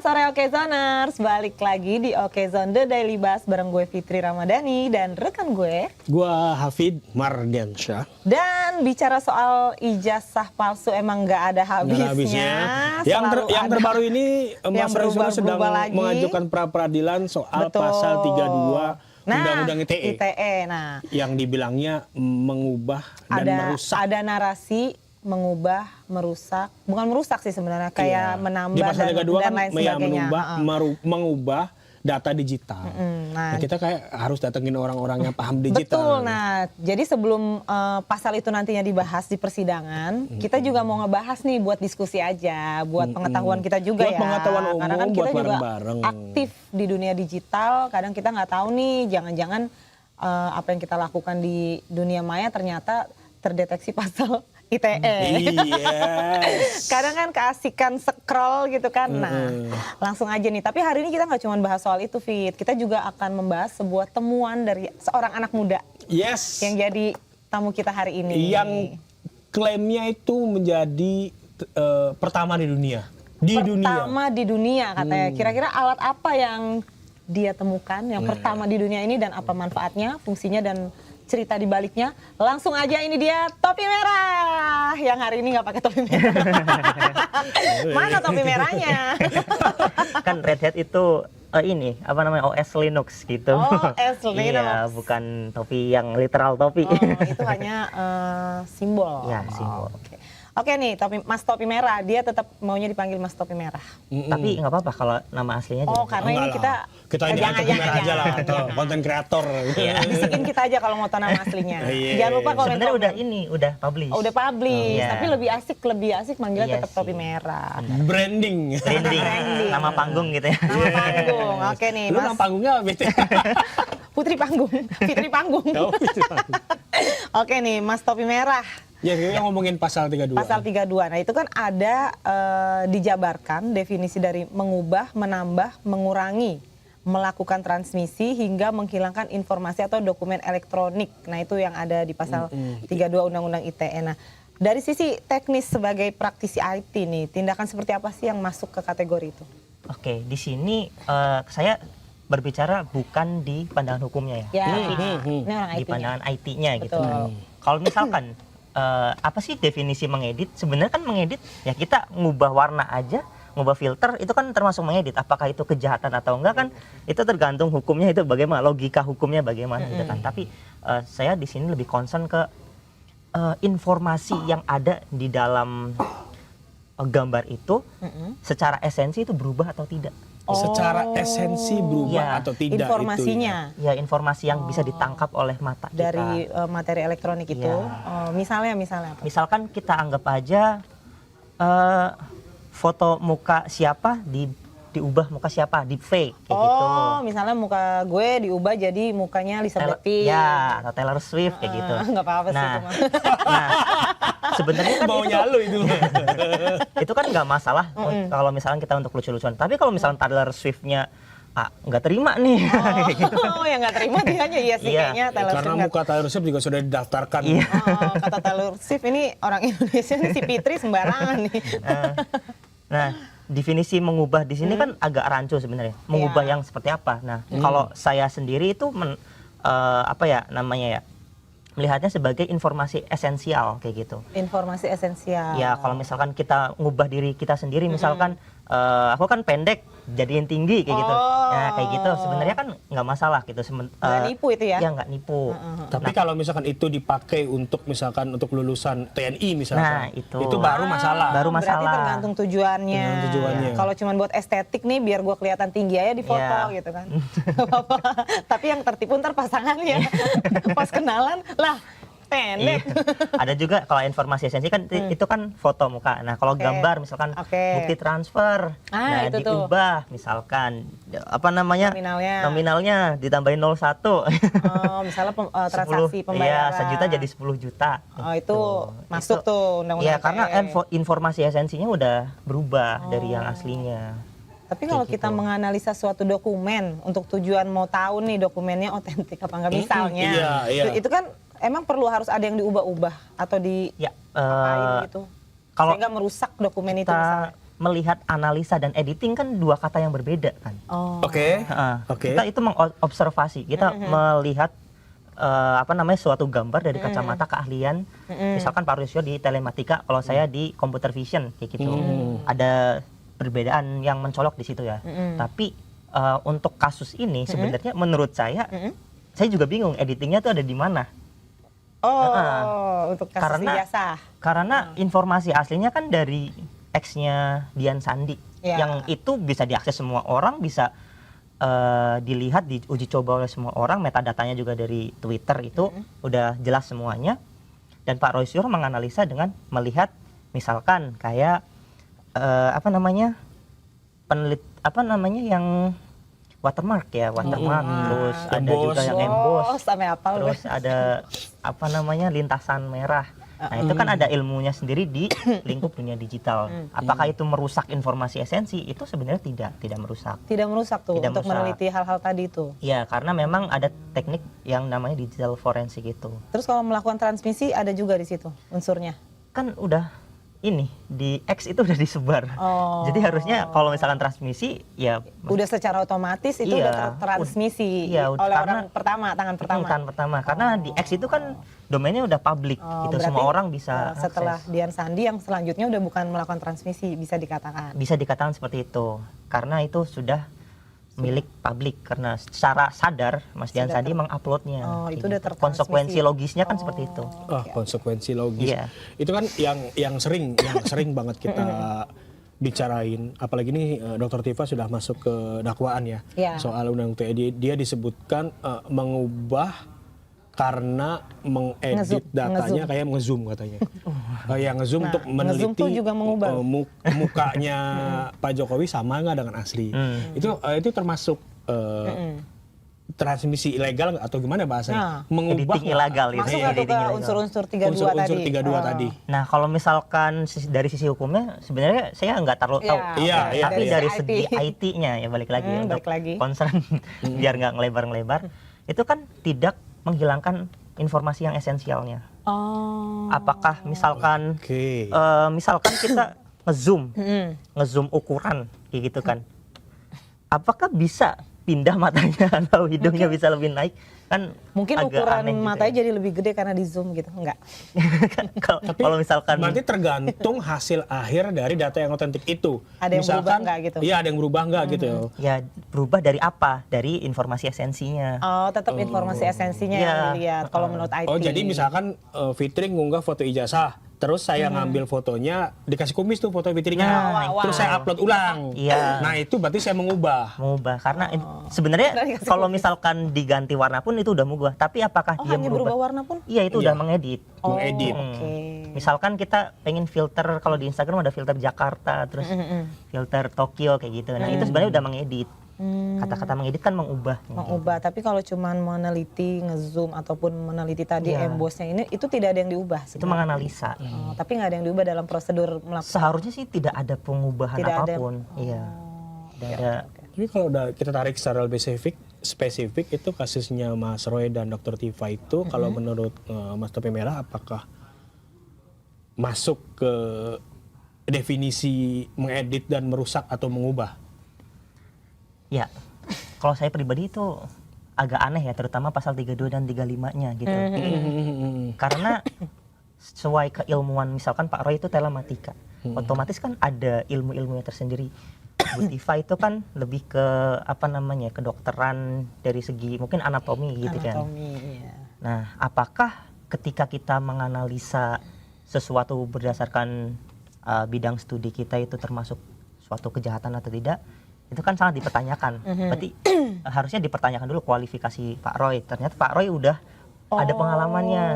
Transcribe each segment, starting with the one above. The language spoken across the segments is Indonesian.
sore Okezoners, balik lagi di Okezone The Daily Buzz bareng gue Fitri Ramadhani dan rekan gue Hafid Mardiansyah. Dan bicara soal ijazah palsu emang nggak ada habisnya. Yang terbaru ini Mas Rasul sedang mengajukan pra peradilan soal pasal 32 Undang-Undang ITE. Nah, yang dibilangnya mengubah dan merusak. Ada narasi mengubah, merusak, bukan merusak sih sebenarnya, kayak menambah dan lain sebagainya. Mengubah data digital. Nah, kita kayak harus datengin orang-orang yang paham digital. Betul. Nah, jadi sebelum pasal itu nantinya dibahas di persidangan, kita juga mau ngebahas nih buat diskusi aja, buat pengetahuan kita juga buat pengetahuan umum, karena kan kita buat juga bareng-bareng. aktif di dunia digital. Kadang kita nggak tahu nih, jangan-jangan apa yang kita lakukan di dunia maya ternyata terdeteksi pasal ITE. Yes. Kadang kan keasikan scroll gitu kan. Nah, langsung aja nih. Tapi hari ini kita nggak cuma bahas soal itu, Fit. Kita juga akan membahas sebuah temuan dari seorang anak muda. Yes. Yang jadi tamu kita hari ini. Yang klaimnya itu menjadi pertama di dunia. Pertama di dunia katanya. Kira-kira alat apa yang dia temukan yang pertama di dunia ini dan apa manfaatnya, fungsinya dan cerita di baliknya. Langsung aja, ini dia topi merah yang hari ini nggak pakai topi merah. Mana topi merahnya? Kan Red Hat itu ini apa namanya OS Linux gitu. OS Linux. Iya, bukan topi yang literal topi. Itu hanya simbol. Ya, simbol. Oke nih, Mas Topi Merah, dia tetap maunya dipanggil Mas Topi Merah. Tapi nggak apa-apa kalau nama aslinya juga. Oh, karena ini kita ini Topi Merah aja lah, konten kreator. Bisikin kita aja kalau mau tahu nama aslinya. Jangan lupa kalau sebenarnya udah publish. Udah publish, tapi lebih asik manggilnya tetap Topi Merah. Branding. Nama panggung gitu ya. Nama panggung. Oke nih, Lu nama panggungnya apa? Putri Panggung, Fitri Panggung. Oke nih, Mas Topi Merah. Ya, kita ngomongin pasal 32. Pasal 32. Nah, itu kan ada dijabarkan definisi dari mengubah, menambah, mengurangi, melakukan transmisi hingga menghilangkan informasi atau dokumen elektronik. Nah, itu yang ada di pasal 32 Undang-Undang ITE. Nah, dari sisi teknis sebagai praktisi IT nih, tindakan seperti apa sih yang masuk ke kategori itu? Oke, di sini saya berbicara bukan di pandangan hukumnya ya. Ini orang di pandangan IT-nya gitu. Kalau misalkan apa sih definisi mengedit? Sebenarnya kan mengedit ya kita ngubah warna aja, ngubah filter itu kan termasuk mengedit. Apakah itu kejahatan atau enggak kan itu tergantung hukumnya, itu bagaimana, logika hukumnya bagaimana gitu kan. Tapi saya di sini lebih concern ke informasi yang ada di dalam gambar itu secara esensi itu berubah atau tidak. Secara esensi berubah atau tidak informasinya itu ya informasi yang bisa ditangkap oleh mata kita dari materi elektronik itu. Misalnya apa? Misalkan kita anggap aja foto muka siapa diubah muka siapa, di fake kayak gitu. Misalnya muka gue diubah jadi mukanya Lisa Blackpink. Ya, atau Taylor Swift kayak gitu. Enggak apa-apa sih itu mah. Nah, sebenarnya kan maunya lu itu. Itu kan nggak masalah kalau misalnya kita untuk lucu-lucuan. Tapi kalau misalnya Taylor Swift-nya nggak terima nih. Yang nggak terima dia hanya sih kayaknya Taylor Swift. Karena muka Taylor Swift juga sudah didaftarkan. Kata Taylor Swift ini orang Indonesia nih, si Fitri sembarangan nih. Nah, definisi mengubah di sini kan agak rancu sebenarnya. Mengubah yang seperti apa? Nah, kalau saya sendiri itu melihatnya sebagai informasi esensial kayak gitu. Informasi esensial. Ya, kalau misalkan kita ngubah diri kita sendiri, misalkan aku kan pendek jadiin tinggi kayak gitu. Nah, kayak gitu sebenarnya kan nggak masalah gitu. Nggak nipu itu ya? Ya, nggak nipu. Tapi kalau misalkan itu dipakai untuk lulusan TNI misalkan, itu baru masalah. Berarti tergantung tujuannya. Kalau cuma buat estetik nih, biar gue kelihatan tinggi aja di foto gitu kan. Tapi yang tertipu ntar pasangannya. Pas kenalan, lah pendek. Ada juga kalau informasi esensi kan itu kan foto muka. Nah, kalau gambar misalkan bukti transfer, itu diubah misalkan nominalnya ditambahin 01. Misalnya transaksi pembayaran. Iya, 1 juta jadi 10 juta. Itu masuk tuh undang-undang. Iya, karena informasi esensinya udah berubah dari yang aslinya. Tapi kalau kita menganalisa suatu dokumen untuk tujuan mau tahu nih dokumennya otentik apa enggak misalnya, itu kan emang perlu harus ada yang diubah-ubah atau apain gitu, sehingga merusak dokumen itu misalnya. melihat analisa dan editing kan dua kata yang berbeda kan. Oke. Kita itu mengobservasi, kita melihat suatu gambar dari kacamata keahlian. Misalkan Pak Rusyo di telematika, kalau saya di computer vision kayak gitu. Ada perbedaan yang mencolok di situ ya. Tapi untuk kasus ini sebenarnya menurut saya juga bingung editingnya tuh ada di mana. Untuk kasus ijazah. Karena informasi aslinya kan dari X-nya Dian Sandi, yang itu bisa diakses semua orang, bisa dilihat, diuji coba oleh semua orang, metadatanya juga dari Twitter itu udah jelas semuanya. Dan Pak Roy Suryo menganalisa dengan melihat misalkan kayak yang watermark, terus ada juga yang emboss, terus ada lintasan merah. Nah itu kan ada ilmunya sendiri di lingkup dunia digital. Apakah itu merusak informasi esensi? Itu sebenarnya tidak merusak. Tidak merusak tuh untuk meneliti hal-hal tadi itu. Ya, karena memang ada teknik yang namanya digital forensik itu. Terus kalau melakukan transmisi ada juga di situ unsurnya? Kan udah di X itu udah disebar. Jadi harusnya kalau misalkan transmisi ya udah secara otomatis itu udah tertransmisi oleh orang tangan pertama. Karena di X itu kan domainnya udah publik gitu, semua orang bisa setelah akses. Dian Sandi yang selanjutnya udah bukan melakukan transmisi, bisa dikatakan. Bisa dikatakan seperti itu. Karena itu sudah milik publik, karena secara sadar Mas Dian Sandi menguploadnya. Itu udah tertransmisi. Konsekuensi logisnya kan seperti itu. Konsekuensi logis. Itu kan yang sering banget kita bicarain. Apalagi ini Dr. Tifa sudah masuk ke dakwaan ya. Soal undang-undang ITE, dia disebutkan mengubah karena mengedit datanya kayak ngezoom katanya. Kayak ngezoom untuk meneliti juga mengubah. Mukanya Pak Jokowi sama nggak dengan asli. Itu termasuk transmisi ilegal atau gimana bahasanya? Mengubah editing ilegal itu. Masuk nggak ke unsur-unsur 32 unsur 32 tadi. Nah, kalau misalkan dari sisi hukumnya sebenarnya saya nggak terlalu tahu. Tapi dari segi IT-nya ya balik lagi untuk concern biar nggak ngelebar-ngelebar, itu kan tidak menghilangkan informasi yang esensialnya. Apakah misalkan misalkan kita ngezoom ukuran kayak gitu kan, apakah bisa pindah matanya atau hidungnya bisa lebih naik? Kan mungkin ukuran matanya jadi lebih gede karena di zoom gitu, enggak? Kalau misalkan berarti tergantung hasil akhir dari data yang otentik itu. Ada yang berubah enggak gitu? Iya, ada yang berubah enggak gitu. Ya berubah dari apa? Dari informasi esensinya. Tetap informasi esensinya yang dilihat kalau menurut IT. Jadi misalkan Fitri ngunggah foto ijazah, terus saya ngambil fotonya, dikasih kumis tuh foto Fitrinya, terus saya upload ulang. Nah itu berarti saya mengubah. Karena sebenarnya kalau misalkan diganti warna pun itu udah mengubah. Tapi apakah dia berubah warna pun? Iya, itu udah mengedit. Misalkan kita pengen filter, kalau di Instagram ada filter Jakarta, terus filter Tokyo kayak gitu. Nah itu sebenarnya udah mengedit. Kata-kata mengedit kan mengubah. Tapi kalau cuman meneliti, ngezoom ataupun meneliti tadi embossnya ini, itu tidak ada yang diubah. Itu menganalisa. Tapi nggak ada yang diubah dalam prosedur melakukan. Seharusnya sih tidak ada pengubahan apapun. Jadi kalau udah kita tarik secara lebih spesifik itu kasusnya Mas Roy dan Dr. Tifa itu, kalau menurut Mas Topi Merah, apakah masuk ke definisi mengedit dan merusak atau mengubah? Ya, kalau saya pribadi itu agak aneh ya, terutama pasal 32 dan 35-nya gitu. Karena sesuai keilmuan, misalkan Pak Roy itu telematika, otomatis kan ada ilmu-ilmunya tersendiri. Bu Tifa itu kan lebih ke kedokteran dari segi mungkin anatomi gitu kan. Nah, apakah ketika kita menganalisa sesuatu berdasarkan bidang studi kita itu termasuk suatu kejahatan atau tidak? Itu kan sangat dipertanyakan. Berarti harusnya dipertanyakan dulu kualifikasi Pak Roy. Ternyata Pak Roy udah ada pengalamannya.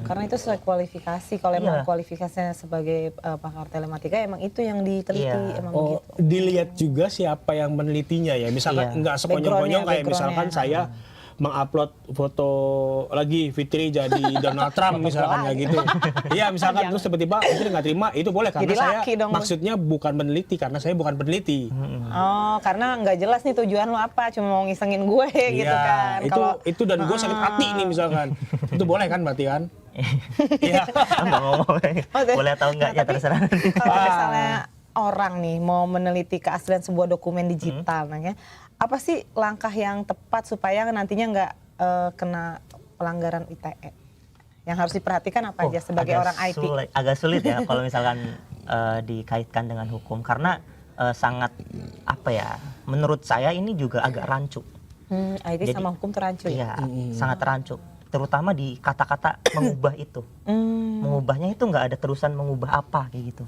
Karena itu sesuai kualifikasi. Kalau emang kualifikasinya sebagai pakar telematika, emang itu yang diteliti. Emang begitu. Dilihat juga siapa yang menelitinya ya. Misalkan nggak sekonyong-konyong kayak misalkan saya mengupload foto lagi Fitri jadi Donald Trump misalkan kayak gitu. Iya, misalkan terus tiba-tiba Fitri nggak terima, itu boleh karena saya maksudnya bukan meneliti, karena saya bukan peneliti. Karena nggak jelas nih tujuan lo apa, cuma mau ngisengin gue gitu kan. Itu dan gue sakit hati nih misalkan. Itu boleh kan berarti kan? Iya. Nggak ngomong. Boleh atau enggak ya terserah. Kalau misalnya orang nih mau meneliti keaslian sebuah dokumen digital, apa sih langkah yang tepat supaya nantinya nggak kena pelanggaran ITE? Yang harus diperhatikan apa aja sebagai orang IT? Agak sulit ya kalau misalkan dikaitkan dengan hukum, karena sangat apa ya? Menurut saya ini juga agak rancu. IT jadi, sama hukum terancu ya? Iya, sangat rancu. Terutama di kata-kata mengubah itu. Mengubahnya itu nggak ada terusan mengubah apa kayak gitu.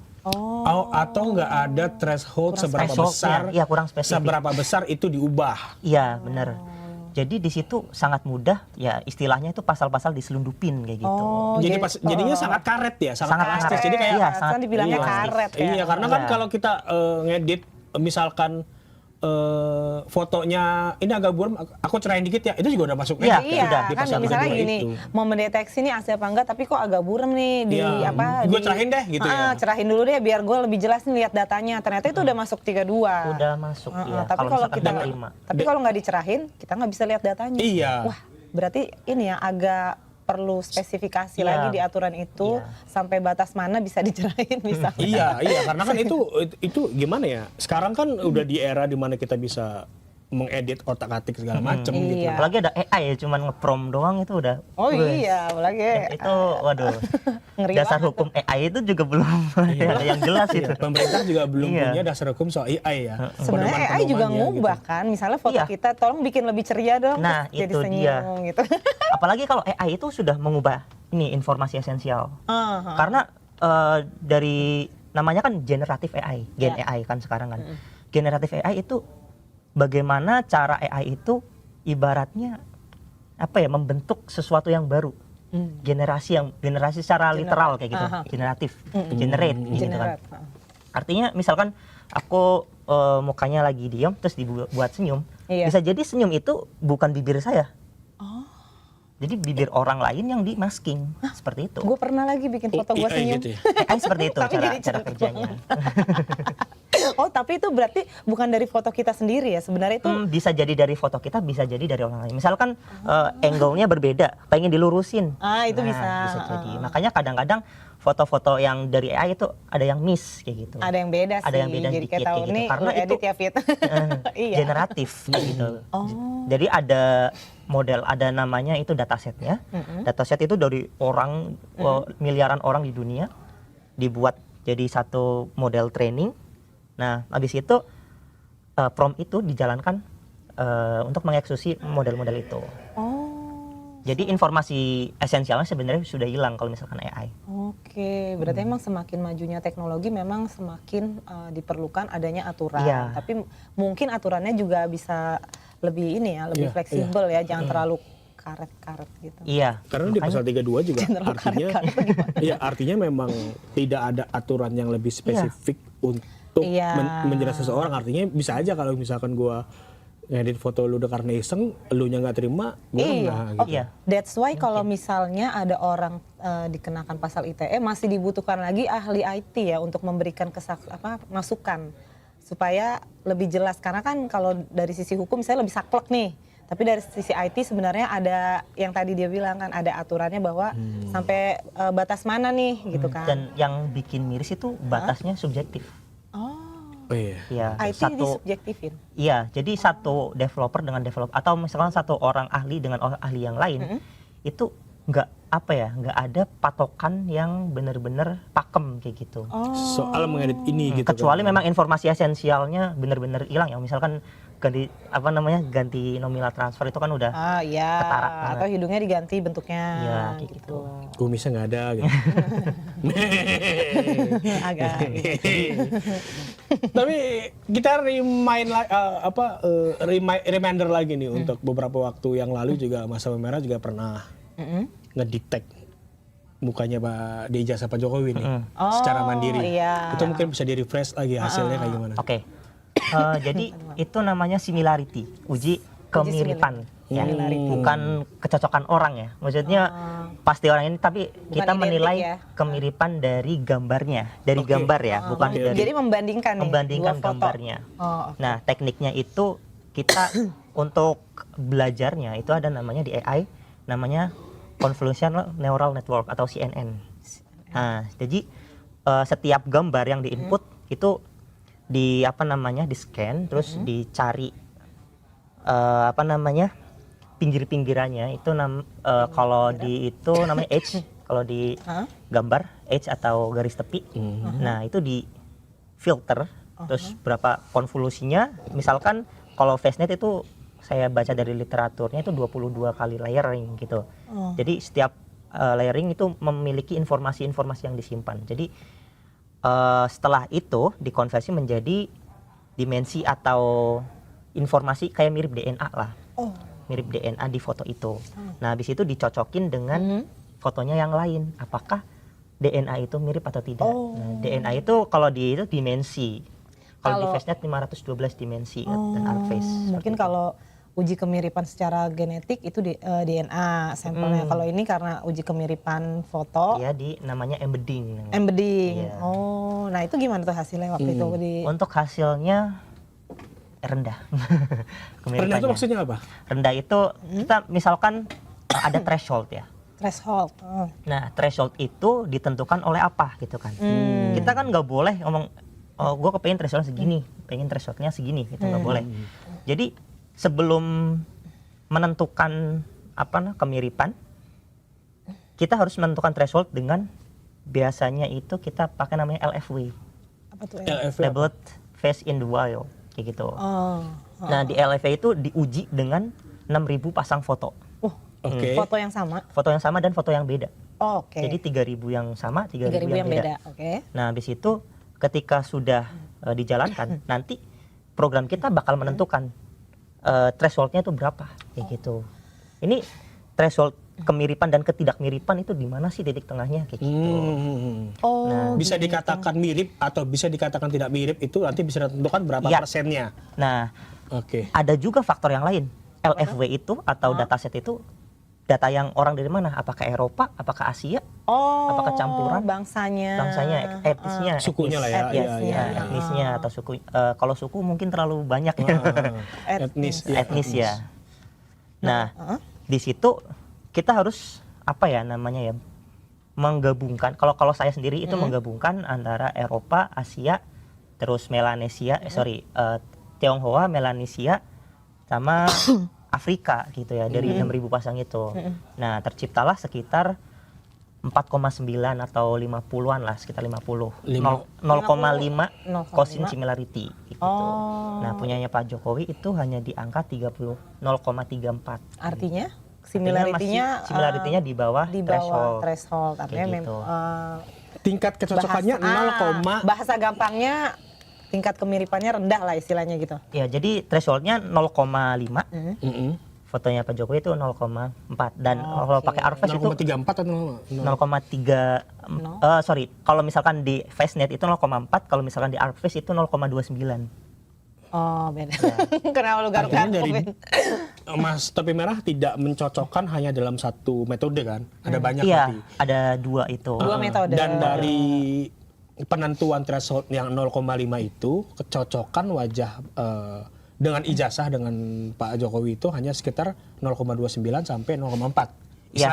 Atau nggak ada threshold seberapa besar? Iya, kurang spesifik. Seberapa besar itu diubah? Iya, benar. Jadi di situ sangat mudah ya, istilahnya itu pasal-pasal diselundupin kayak gitu. Jadinya sangat karet ya, sangat elastis. Jadi kayak sangat dibilangnya karet ya. Iya, karena kan kalau kita ngedit misalkan fotonya ini agak buram, aku cerahin dikit ya, itu juga udah masuk. Iya, kan misalnya gini, mau mendeteksi nih asli apa enggak, tapi kok agak buram nih di gue cerahin deh gitu ya. Cerahin dulu deh biar gue lebih jelas nih lihat datanya. Ternyata itu udah masuk 32. Udah masuk ya. Tapi kalau nggak dicerahin, kita nggak bisa lihat datanya. Iya. Wah, berarti ini ya agak perlu spesifikasi lagi di aturan itu sampai batas mana bisa dicerahin misalnya. Iya, karena kan itu gimana ya? Sekarang kan udah di era dimana kita bisa mengedit otak-atik segala macam gitu. Apalagi ada AI ya, cuman nge-prompt doang itu udah. Apalagi itu waduh. Dasar hukum AI itu juga belum ada yang jelas itu. Pemerintah juga belum punya dasar hukum soal AI ya. Sebenarnya AI juga ngubah kan, misalnya foto kita tolong bikin lebih ceria dong. Nah, itu jadi senyum, gitu. Apalagi kalau AI itu sudah mengubah ini informasi esensial. Karena dari namanya kan generatif AI, Gen AI kan sekarang kan. Generatif AI itu bagaimana cara AI itu ibaratnya apa ya, membentuk sesuatu yang baru. Generasi secara literal kayak gitu, generatif, generate gitu kan. Artinya misalkan aku mukanya lagi diam terus dibuat senyum, bisa jadi senyum itu bukan bibir saya. Jadi bibir orang lain yang di masking, seperti itu. Gue pernah lagi bikin foto gue senyum. Gitu ya? AI seperti itu cara kerjanya. Tapi itu berarti bukan dari foto kita sendiri ya sebenarnya itu? Bisa jadi dari foto kita, bisa jadi dari orang lain. Misalkan angle-nya berbeda, pengen dilurusin. Itu bisa. Bisa jadi. Makanya kadang-kadang foto-foto yang dari AI itu ada yang miss kayak gitu. Ada yang beda sih. Ada yang beda jadi sedikit kayak gitu. Karena itu edit ya, Fit. generatif kayak gitu. Jadi ada model, ada namanya itu datasetnya. Dataset itu dari orang, miliaran orang di dunia, dibuat jadi satu model training. Nah, habis itu prompt itu dijalankan untuk mengeksekusi model-model itu. Jadi informasi esensialnya sebenarnya sudah hilang kalau misalkan AI. Oke, berarti emang semakin majunya teknologi memang semakin diperlukan adanya aturan. Tapi mungkin aturannya juga bisa lebih ini ya, lebih fleksibel ya, jangan terlalu karet-karet gitu. Iya. Karena di pasal 32 juga artinya memang tidak ada aturan yang lebih spesifik untuk menjelaskan seseorang. Artinya bisa aja kalau misalkan gua ngedit foto lu udah karena iseng, lu nya nggak terima, gua enggak gitu. That's why kalau misalnya ada orang dikenakan pasal ITE masih dibutuhkan lagi ahli IT ya untuk memberikan masukan supaya lebih jelas, karena kan kalau dari sisi hukum misalnya lebih saklek nih. Tapi dari sisi IT sebenarnya ada yang tadi dia bilang kan, ada aturannya bahwa sampai batas mana nih gitu kan. Dan yang bikin miris itu batasnya subjektif. Ya, IT disubjektifin. Iya, jadi satu developer dengan developer atau misalkan satu orang ahli dengan orang ahli yang lain itu nggak ada patokan yang benar-benar pakem kayak gitu. Soal mengedit ini gitu. Kecuali memang informasi esensialnya benar-benar hilang ya, misalkan ganti nominal transfer itu kan udah ketara banget. Atau hidungnya diganti bentuknya gitu. Kumisnya nggak ada gitu. Agak. Tapi kita reminder lagi nih untuk beberapa waktu yang lalu juga Mas Merah juga pernah ngedetect mukanya Pak di ijazah Pak Jokowi nih secara mandiri. Itu mungkin bisa di-refresh lagi hasilnya kayak gimana? Oke. Jadi itu namanya similarity, uji kemiripan. Ya, bukan kecocokan orang ya. Maksudnya pasti orang ini, tapi bukan kita menilai kemiripan dari gambarnya, dari gambar ya, bukan dari. Jadi membandingkan gambarnya. Nah, tekniknya itu kita untuk belajarnya itu ada namanya di AI, namanya Convolutional Neural Network atau CNN. Nah, jadi setiap gambar yang diinput itu di di scan, terus dicari pinggir-pinggirannya itu kalau di itu namanya edge, kalau di gambar edge atau garis tepi. Nah, itu di filter, terus berapa konvolusinya. Misalkan kalau FaceNet itu saya baca dari literaturnya itu 22 kali layering gitu. Jadi setiap layering itu memiliki informasi-informasi yang disimpan. Jadi setelah itu dikonversi menjadi dimensi atau informasi kayak mirip DNA lah. Mirip DNA di foto itu. Nah, habis itu dicocokin dengan fotonya yang lain. Apakah DNA itu mirip atau tidak? Nah, DNA itu kalau di itu dimensi. Kalau di FaceNet 512 dimensi dan ArcFace. Mungkin kalau uji kemiripan secara genetik itu di DNA sampelnya. Kalau ini karena uji kemiripan foto. Iya, namanya embedding. Embedding. Iya. Nah itu gimana tuh hasilnya waktu itu? Untuk hasilnya rendah. Rendah itu maksudnya apa? Rendah itu kita misalkan ada threshold ya. Threshold. Nah, threshold itu ditentukan oleh apa gitu kan. Kita kan nggak boleh ngomong, oh gue kepengen thresholdnya segini, pengen thresholdnya segini, itu nggak boleh. Jadi sebelum menentukan kemiripan, kita harus menentukan threshold dengan biasanya itu kita pakai namanya LFW. Apa tuh? Labeled Face in the Wild. Kayak gitu. Nah, di LFW itu diuji dengan 6.000 pasang foto. Foto yang sama? Foto yang sama dan foto yang beda. Oke. Jadi 3.000 yang sama, 3.000 yang beda. Oke. Nah, habis itu ketika sudah dijalankan, nanti program kita bakal menentukan thresholdnya itu berapa, kayak gitu. Ini threshold kemiripan dan ketidakmiripan itu di mana sih titik tengahnya, kayak gitu. Nah, bisa dikatakan mirip atau bisa dikatakan tidak mirip, itu nanti bisa ditentukan berapa persennya. Nah, ada juga faktor yang lain. LFW itu atau dataset itu data yang orang dari mana? Apakah Eropa, apakah Asia, apakah campuran bangsanya, etnisnya, sukunya lah ya, etnisnya atau suku. Kalau suku mungkin terlalu banyak ya. Etnis ya. Nah, di situ kita harus menggabungkan. Kalau saya sendiri itu menggabungkan antara Eropa, Asia, terus Melanesia, Tionghoa, Melanesia, sama Afrika gitu ya, dari 6.000 pasang itu. Nah, terciptalah sekitar 4,9 atau 50-an lah, sekitar 50. 0,5 Cosin similarity gitu. Nah, punyanya Pak Jokowi itu hanya di angka 0,34. Artinya? Similarity-nya di bawah threshold. Artinya gitu. Tingkat kecocokannya 0, bahasa gampangnya tingkat kemiripannya rendah lah istilahnya gitu. Ya, jadi thresholdnya 0,5. Fotonya Pak Jokowi itu 0,4 dan kalau pakai ArcFace itu 0,34 atau 0,3 kalau misalkan di FaceNet itu 0,4, kalau misalkan di ArcFace itu 0,29. Oh, beda. Kenapa lu garuk-garuk? Mas Topi Merah tidak mencocokkan hanya dalam satu metode kan? Ada banyak Iya, ada dua itu. Dua metode. Dan dari penentuan threshold yang 0,5 itu, kecocokan wajah dengan ijazah dengan Pak Jokowi itu hanya sekitar 0,29 sampai 0,4.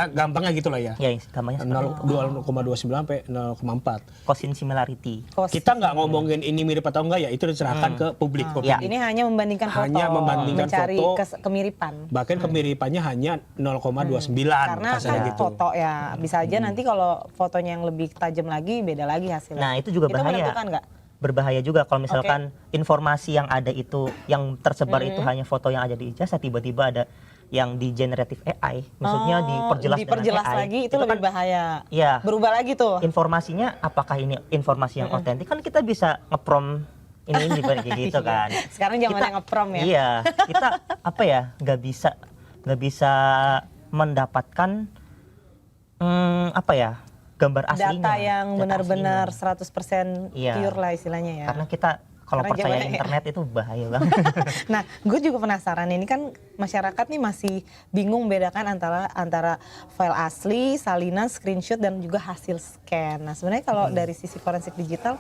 Gampangnya gitu lah ya. Iya, gampangnya 0,29 sampai 0,4. Cosin similarity. Kita nggak ngomongin ini mirip atau enggak ya, itu diserahkan ke publik. Ini hanya membandingkan foto, mencari kemiripan. Bahkan kemiripannya hanya 0,29. Karena kan foto ya, bisa aja nanti kalau fotonya yang lebih tajam lagi, beda lagi hasilnya. Nah, itu juga bahaya. Itu menentukan nggak? Berbahaya juga kalau misalkan informasi yang ada itu, yang tersebar itu hanya foto yang ada di ijazah, tiba-tiba ada yang di generative AI, maksudnya diperjelas dengan AI, lagi, itu lebih bahaya. Iya. Berubah lagi tuh. Informasinya apakah ini informasi yang otentik, kan kita bisa nge-prom ini kayak gitu kan. Sekarang zamannya nge-prom ya. Iya, kita nggak bisa mendapatkan gambar aslinya. Data yang benar-benar 100% pure lah istilahnya ya. Karena kita kalau percaya internet itu bahaya banget. Nah, gue juga penasaran, ini kan masyarakat nih masih bingung bedakan antara file asli, salinan, screenshot, dan juga hasil scan. Nah, sebenarnya kalau dari sisi forensik digital,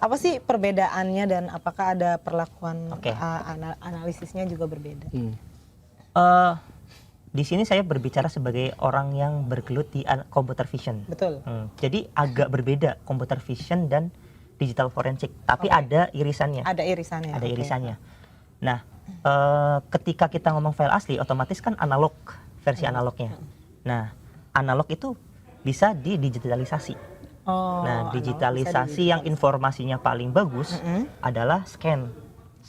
apa sih perbedaannya dan apakah ada perlakuan analisisnya juga berbeda? Di sini saya berbicara sebagai orang yang bergelut di computer vision. Betul. Jadi agak berbeda computer vision dan digital forensik, tapi ada irisannya. Ada irisannya. Ada irisannya. Nah, ketika kita ngomong file asli, otomatis kan analog, versi analognya. Nah, analog itu bisa didigitalisasi. Nah, digitalisasi yang informasinya paling bagus adalah scan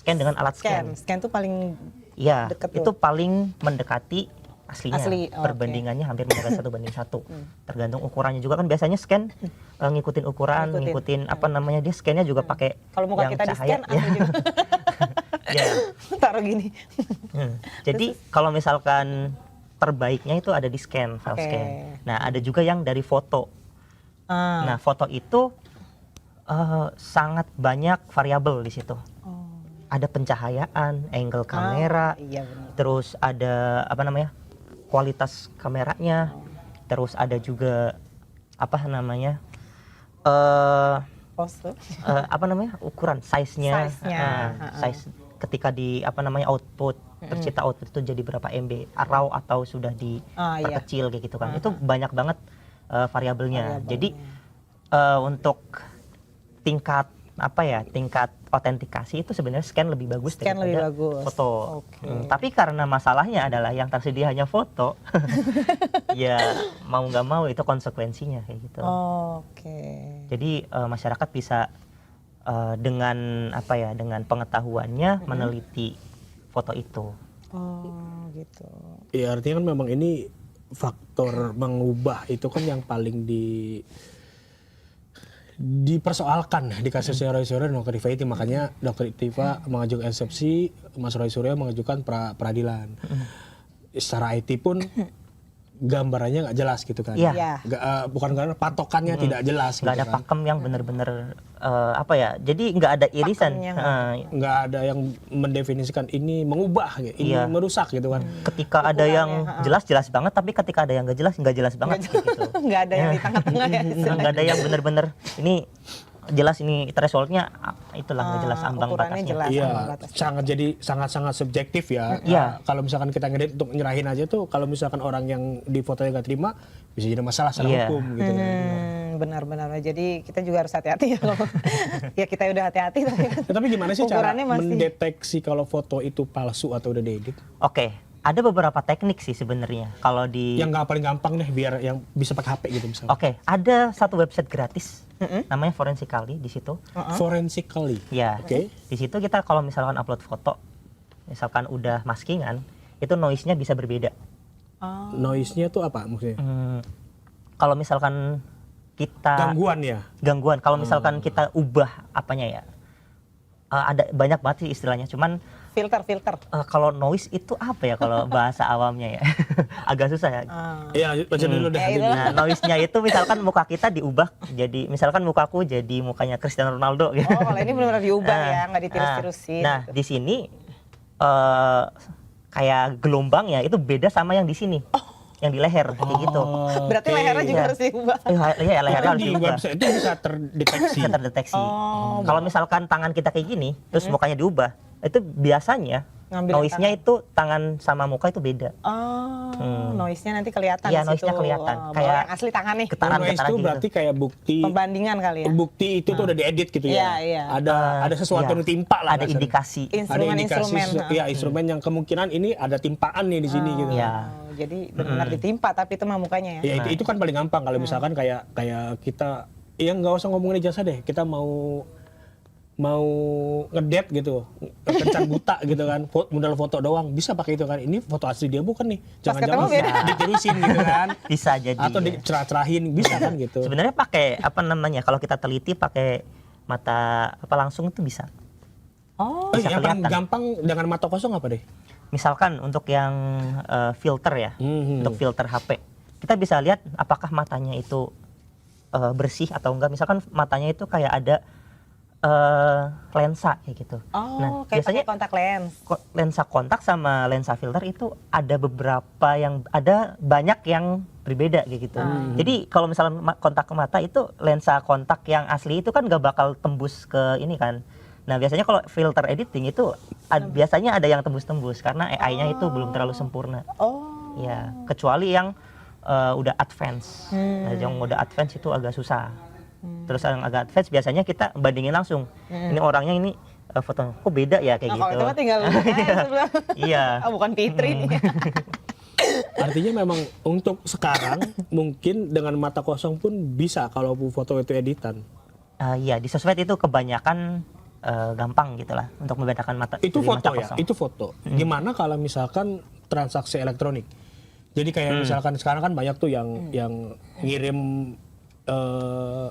dengan alat scan. Scan itu paling deket itu paling mendekati aslinya. Perbandingannya hampir mendekati 1:1. Tergantung ukurannya juga kan, biasanya scan ngikutin ukuran, ngikutin apa namanya, dia scannya juga pakai kalau muka yang kita cahaya. di scan Ya. Taruh gini. Jadi kalau misalkan terbaiknya itu ada di scan, file scan. Nah, ada juga yang dari foto. Nah, foto itu sangat banyak variabel di situ. Ada pencahayaan, angle kamera, terus ada apa namanya, kualitas kameranya, terus ada juga apa namanya, pose, apa namanya, ukuran, size-nya, size ketika di apa namanya output, tercipta output itu jadi berapa MB, raw atau sudah diperkecil kayak gitu kan. Itu banyak banget variabelnya. Jadi untuk tingkat apa ya, tingkat autentikasi itu sebenarnya scan lebih bagus daripada foto. Tapi karena masalahnya adalah yang tersedia hanya foto, ya mau nggak mau itu konsekuensinya kayak gitu. Jadi masyarakat bisa dengan apa ya, dengan pengetahuannya meneliti foto itu. Gitu. Ya artinya kan memang ini faktor mengubah itu kan yang paling dipersoalkan di kasusnya Roy Suryo dan Dr. Tiva itu. Makanya Dr. Tiva mengajukan eksepsi, Mas Roy Suryo mengajukan peradilan. Secara IT pun gambarannya nggak jelas gitu kan. Bukan karena patokannya tidak jelas. Nggak gitu ada pakem yang benar-benar apa ya, jadi nggak ada irisan. Nggak ada yang mendefinisikan ini mengubah, ini merusak gitu kan. Ketika ada yang jelas-jelas banget, tapi ketika ada yang nggak jelas banget gitu. Nggak ada yang di tengah-tengah ya. Nggak ada yang benar-benar ini jelas, ini thresholdnya itulah nggak jelas, ambang batasnya. Jelas, sangat subjektif ya. Kalau misalkan kita ngedit untuk nyerahin aja tuh, kalau misalkan orang yang di fotonya nggak terima bisa jadi masalah secara hukum gitu. Benar-benar. Jadi kita juga harus hati-hati ya. Ya kita udah hati-hati tapi gimana sih cara mendeteksi kalau foto itu palsu atau udah diedit? Ada beberapa teknik sih sebenarnya. Kalau di yang nggak paling gampang deh, biar yang bisa pakai HP gitu misalnya. Ada satu website gratis, namanya Forensically di situ. Forensically. Ya. Di situ kita kalau misalkan upload foto, misalkan udah maskingan, itu noise-nya bisa berbeda. Noise-nya tuh apa maksudnya? Kalau misalkan kita gangguan. Kalau misalkan kita ubah apanya ya, ada banyak banget sih istilahnya. Cuman filter. Kalau noise itu apa ya kalau bahasa awamnya ya? Agak susah ya. Iya, baca dulu deh. Nah, noise-nya itu misalkan muka kita diubah jadi, misalkan mukaku jadi mukanya Cristiano Ronaldo gitu. Kalau ini benar-benar diubah ya, nggak ditirus-tirusin. Nah, di sini kayak gelombangnya itu beda sama yang di sini. Yang di leher kayak gitu. Berarti lehernya juga harus diubah. Iya, lehernya harus diubah. Di website itu bisa terdeteksi. Kalau misalkan tangan kita kayak gini, terus mukanya diubah, itu biasanya noise-nya itu tangan sama muka itu beda. Noise-nya nanti kelihatan. Iya, noise-nya kelihatan. Kayak yang asli tangan nih. Noise itu berarti kayak bukti pembandingan kali ya. Bukti itu tuh udah diedit gitu ya. Iya. Ada sesuatu yang timpa lah. Ada indikasi. Instrumen yang kemungkinan ini ada timpaan nih di sini gitu. Jadi benar ditimpa, tapi itu mah mukanya ya. Itu kan paling gampang kalau misalkan kayak kita, ya nggak usah ngomongin ijazah deh, kita mau ngedet gitu, kencan buta gitu kan, modal foto doang bisa pakai itu kan. Ini foto asli dia bukan nih, jangan-jangan ditirusin gitu kan. Bisa jadi. Atau dicerah-cerahin bisa kan gitu. Sebenarnya pakai apa namanya, kalau kita teliti pakai mata apa langsung itu bisa. Bisa yang paling gampang dengan mata kosong apa deh? Misalkan untuk yang filter ya, untuk filter HP, kita bisa lihat apakah matanya itu bersih atau enggak. Misalkan matanya itu kayak ada lensa kayak gitu. Nah, kayak biasanya kontak lens. Lensa kontak sama lensa filter itu ada banyak yang berbeda kayak gitu. Jadi kalau misalnya kontak ke mata itu, lensa kontak yang asli itu kan nggak bakal tembus ke ini kan. Nah biasanya kalau filter editing itu biasanya ada yang tembus-tembus karena AI-nya itu belum terlalu sempurna. Ya, kecuali yang udah advance. Nah, yang udah advance itu agak susah. Terus yang agak advance biasanya kita bandingin langsung. Ini orangnya ini foto kok beda ya kayak gitu. Kalau itu mah tinggal sebelah. Iya. Oh, bukan Fitri nih. Artinya memang untuk sekarang mungkin dengan mata kosong pun bisa kalau foto itu editan. Iya, di sosmed itu kebanyakan gampang gitulah untuk membedakan mata Itu dari foto mata ya, kosong. itu foto. Gimana kalau misalkan transaksi elektronik? Jadi kayak misalkan sekarang kan banyak tuh yang ngirim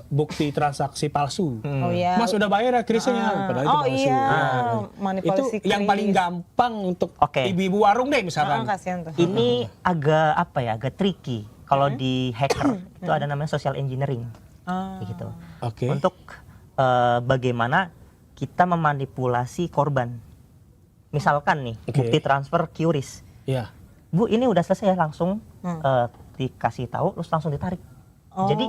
bukti transaksi palsu. Oh iya. Mas udah bayar ya krisnya, padahal itu Oh palsu. iya, Itu manipulasi yang paling gampang untuk Oke. ibu-ibu warung deh misalkan. Kasihan tuh. Ini agak tricky. Kalau di hacker itu ada namanya social engineering, kayak gitu. Oke. Untuk bagaimana kita memanipulasi korban. Misalkan nih, Oke. bukti transfer QRIS. Iya. Bu, ini udah selesai ya, langsung dikasih tahu, terus langsung ditarik. Jadi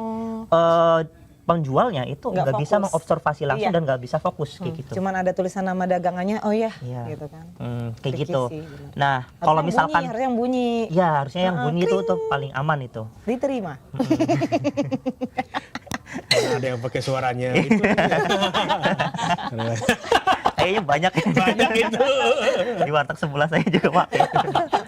penjualnya itu Nggak nggak bisa fokus. mengobservasi langsung Iya. dan nggak bisa fokus kayak gitu. Cuman ada tulisan nama dagangannya, oh iya, Iya. gitu kan. Kayak Tricky gitu. sih, benar. Nah, kalau misalkan harusnya yang bunyi, ya harusnya yang bunyi itu tuh paling aman itu. diterima. Mana ada yang pakai suaranya itu. Kayaknya banyak Banyak itu. di warteg sebelah saya juga pakai.